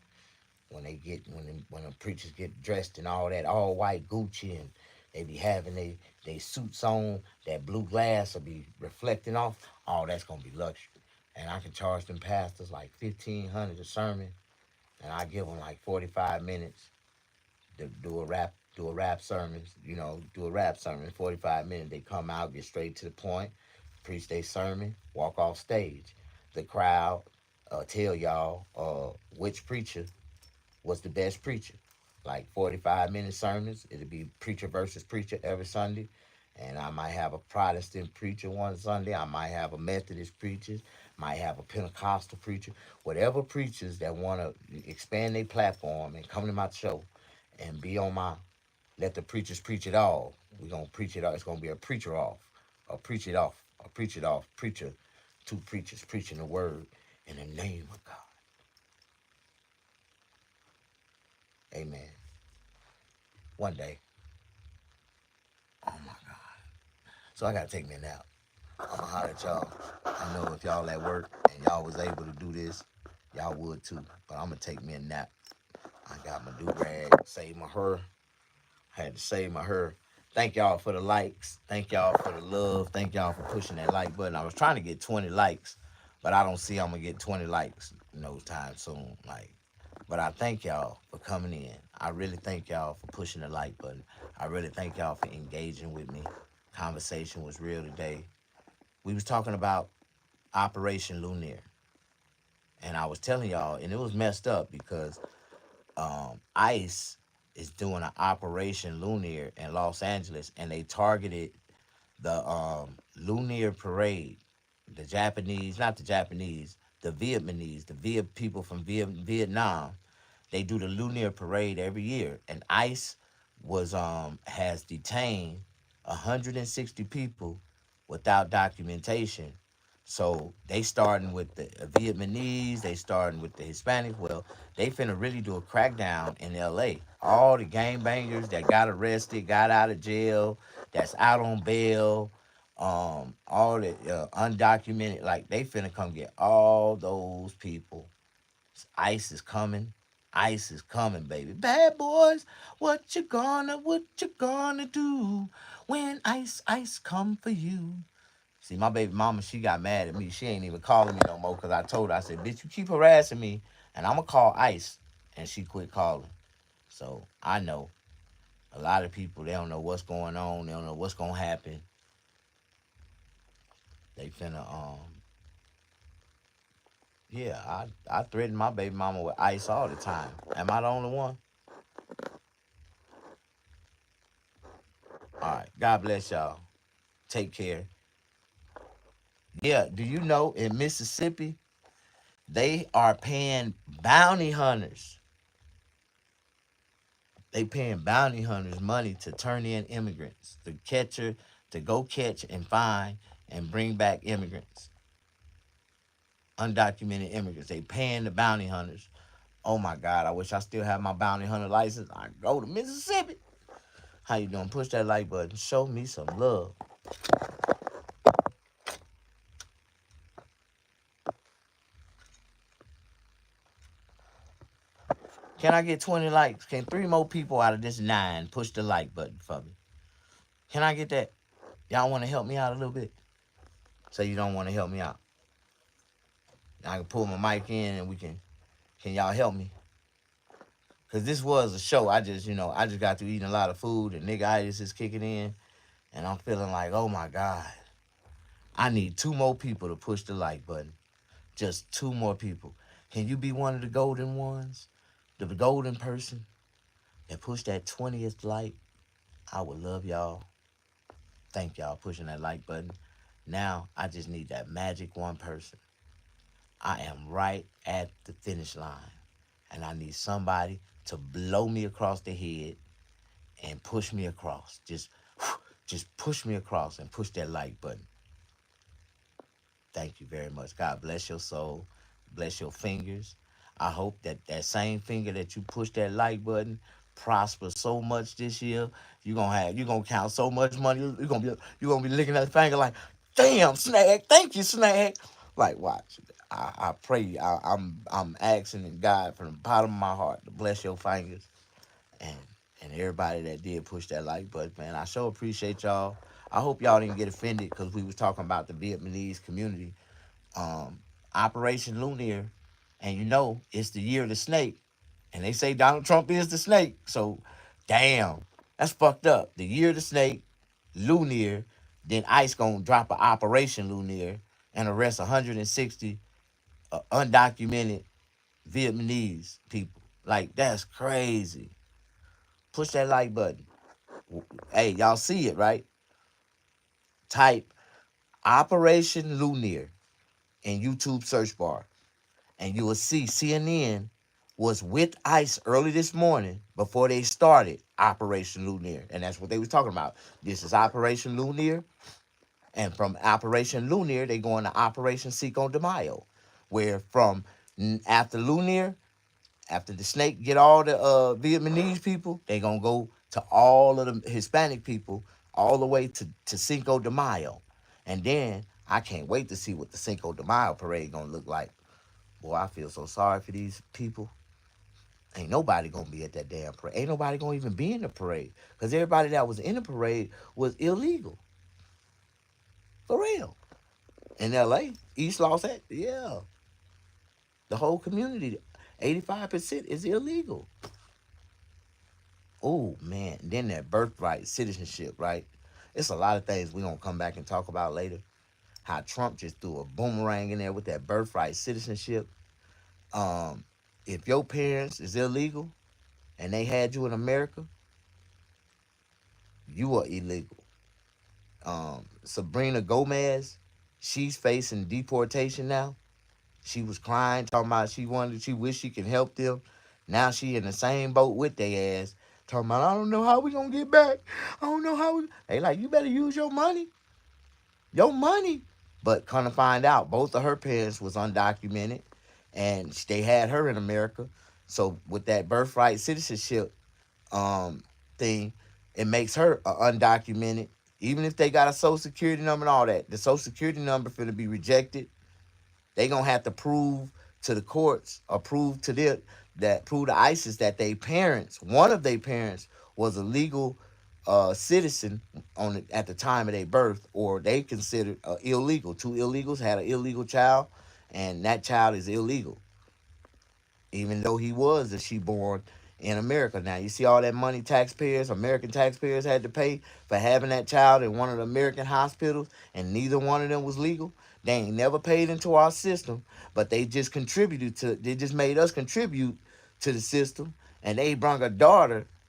when the preachers get dressed in all that all white Gucci and they be having they suits on. That blue glass will be reflecting off. All that's gonna be luxury, and I can charge them pastors like 1,500 a sermon, and I give them like 45 minutes to do a rap sermon. Do a rap sermon. 45 minutes. They come out, get straight to the point, preach their sermon, walk off stage. The crowd tell y'all which preacher was the best preacher. Like 45-minute sermons. It'll be preacher versus preacher every Sunday. And I might have a Protestant preacher one Sunday. I might have a Methodist preacher. Might have a Pentecostal preacher. Whatever preachers that want to expand their platform and come to my show and be on my let the preachers preach it all. We're going to preach it all. It's going to be a preacher off. A preach it off. A preach it off. Preacher. Two preachers preaching the word in the name of God. Amen. One day. Oh my God. So I gotta take me a nap. I'ma holler at y'all. I know if y'all at work and y'all was able to do this, y'all would too. But I'm gonna take me a nap. I got my do-rag, save my hair. I had to save my hair. Thank y'all for the likes. Thank y'all for the love. Thank y'all for pushing that like button. I was trying to get 20 likes, but I don't see I'm gonna get 20 likes no time soon. But I thank y'all for coming in. I really thank y'all for pushing the like button. I really thank y'all for engaging with me. Conversation was real today. We was talking about Operation Lunar, and I was telling y'all, and it was messed up because ICE is doing an Operation Lunar in Los Angeles, and they targeted the Lunar parade. The Japanese, not the Japanese, the Vietnamese, the people from Vietnam. They do the Lunar parade every year, and ICE was has detained 160 people without documentation. So they starting with the Vietnamese, they starting with the Hispanics. Well, they finna really do a crackdown in LA. All the gangbangers that got arrested, got out of jail, that's out on bail, all the undocumented, like they finna come get all those people. ICE is coming. ICE is coming, baby. Bad boys, what you gonna do when ice come for you? See, my baby mama, she got mad at me. She ain't even calling me no more because I told her, I said, bitch, you keep harassing me and I'm going to call ICE. And she quit calling. So I know a lot of people, they don't know what's going on. They don't know what's going to happen. They finna, yeah, I threaten my baby mama with ICE all the time. Am I the only one? All right. God bless y'all. Take care. Yeah, do you know in Mississippi, they are paying bounty hunters. They paying bounty hunters money to turn in immigrants, to go catch and find and bring back immigrants, undocumented immigrants. They paying the bounty hunters. Oh my God, I wish I still had my bounty hunter license. I go to Mississippi. How you doing? Push that like button. Show me some love. Can I get 20 likes? Can 3 more people out of this 9 push the like button for me? Can I get that? Y'all want to help me out a little bit? So you don't want to help me out. I can pull my mic in and can y'all help me? Cause this was a show. I just got through eating a lot of food and nigga-itis is kicking in. And I'm feeling like, oh my God. I need 2 more people to push the like button. Just 2 more people. Can you be one of the golden ones? The golden person that push that 20th like? I would love y'all. Thank y'all pushing that like button. Now I just need that magic one person. I am right at the finish line. And I need somebody to blow me across the head and push me across. Just push me across and push that like button. Thank you very much. God bless your soul. Bless your fingers. I hope that that same finger that you push that like button prospers so much this year. You're gonna count so much money. You're gonna be looking at the finger like, damn, Snag, thank you, Snag. Like, watch. I pray. I'm asking God from the bottom of my heart to bless your fingers and and everybody that did push that like button, man. I sure appreciate y'all. I hope y'all didn't get offended because we was talking about the Vietnamese community. Um, Operation Lunar, and you know it's the year of the snake, and they say Donald Trump is the snake. So, damn, that's fucked up. The year of the snake, Lunar, then ICE gonna drop an Operation Lunar and arrest 160 undocumented Vietnamese people. Like that's crazy. Push that like button. Hey, y'all see it, right? Type Operation Lunar in YouTube search bar, and you will see CNN was with ICE early this morning before they started Operation Lunar, and that's what they was talking about. This is Operation Lunar, and from Operation Lunar, they go into Operation Cinco de Mayo, where from after Lunar, after the snake get all the Vietnamese people, they gonna go to all of the Hispanic people all the way to Cinco de Mayo. And then I can't wait to see what the Cinco de Mayo parade gonna look like. Boy, I feel so sorry for these people. Ain't nobody gonna be at that damn parade. Ain't nobody gonna even be in the parade. Because everybody that was in the parade was illegal. For real. In LA, East Los Angeles, yeah. The whole community, 85% is illegal. Oh man, and then that birthright citizenship, right? It's a lot of things we gonna come back and talk about later. How Trump just threw a boomerang in there with that birthright citizenship. Um, if your parents is illegal and they had you in America, you are illegal. Sabrina Gomez, she's facing deportation now. She was crying, talking about she wished she could help them. Now she in the same boat with their ass, talking about I don't know how we gonna get back. I don't know how we. They like you better use your money. But kind of find out, both of her parents was undocumented, and they had her in America. So with that birthright citizenship um thing, it makes her undocumented. Even if they got a social security number and all that, the social security number finna be rejected. They gonna have to prove to the courts or prove to them that prove to ISIS that they parents, one of their parents, was a legal citizen at the time of their birth, or they considered illegal. Two illegals had an illegal child, and that child is illegal even though he was a she born in America. Now you see all that money American taxpayers had to pay for having that child in one of the American hospitals, and neither one of them was legal. They ain't never paid into our system, but they just made us contribute to the system, and they brought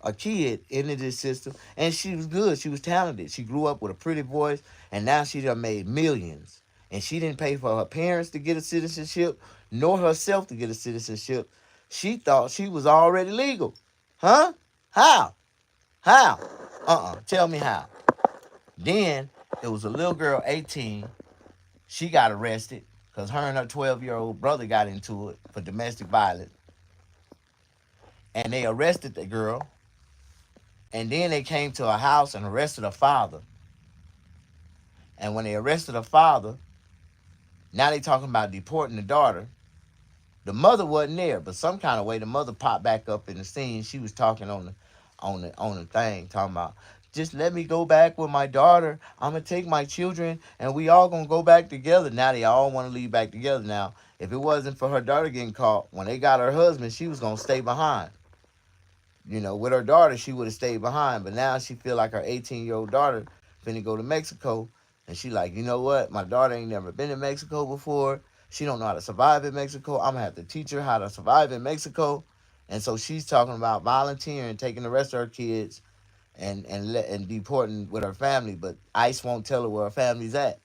a kid into this system, and she was good. She was talented. She grew up with a pretty voice, and now she done made millions. And she didn't pay for her parents to get a citizenship, nor herself to get a citizenship. She thought she was already legal. Huh? How? How? Tell me how. Then there was a little girl, 18. She got arrested because her and her 12-year-old brother got into it for domestic violence. And they arrested the girl. And then they came to her house and arrested her father. And when they arrested her father, now they talking about deporting the daughter. The mother wasn't there, but some kind of way the mother popped back up in the scene. She was talking on the thing, talking about just let me go back with my daughter. I'm gonna take my children and we all gonna go back together. Now they all want to leave back together. Now, if it wasn't for her daughter getting caught, when they got her husband, she was gonna stay behind. With her daughter, she would have stayed behind. But now she feel like her 18-year-old daughter finna go to Mexico. And she like, you know what? My daughter ain't never been to Mexico before. She don't know how to survive in Mexico. I'm gonna have to teach her how to survive in Mexico. And so she's talking about volunteering, taking the rest of her kids and deporting with her family. But ICE won't tell her where her family's at.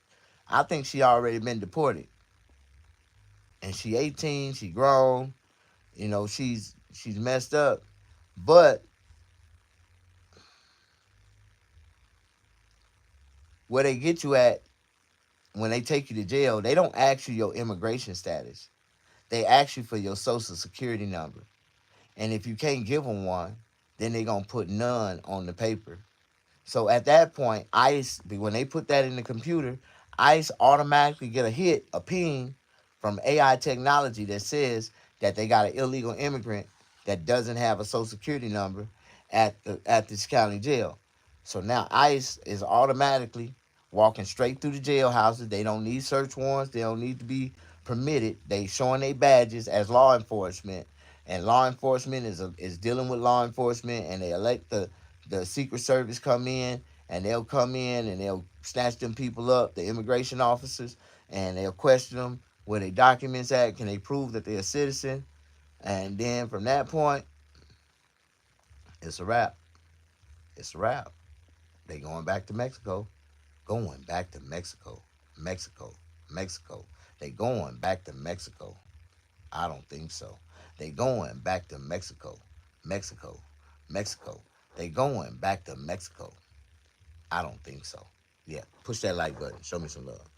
I think she already been deported. And she 18, she grown. She's messed up. But where they get you at when they take you to jail, they don't ask you your immigration status. they ask you for your social security number. And if you can't give them one, then they're going to put none on the paper. So at that point, ICE, when they put that in the computer, ICE automatically get a hit, a ping from AI technology that says that they got an illegal immigrant that doesn't have a social security number at this county jail. So now ICE is automatically walking straight through the jailhouses. They don't need search warrants. They don't need to be permitted. They showing their badges as law enforcement, and law enforcement is dealing with law enforcement, and they elect the Secret Service come in, and they'll come in and they'll snatch them people up, the immigration officers, and they'll question them where their documents at. Can they prove that they're a citizen? And then from that point, it's a wrap. It's a wrap. They going back to Mexico. Going back to Mexico. Mexico. Mexico. They going back to Mexico. I don't think so. They going back to Mexico. Mexico. Mexico. They going back to Mexico. I don't think so. Yeah, push that like button. Show me some love.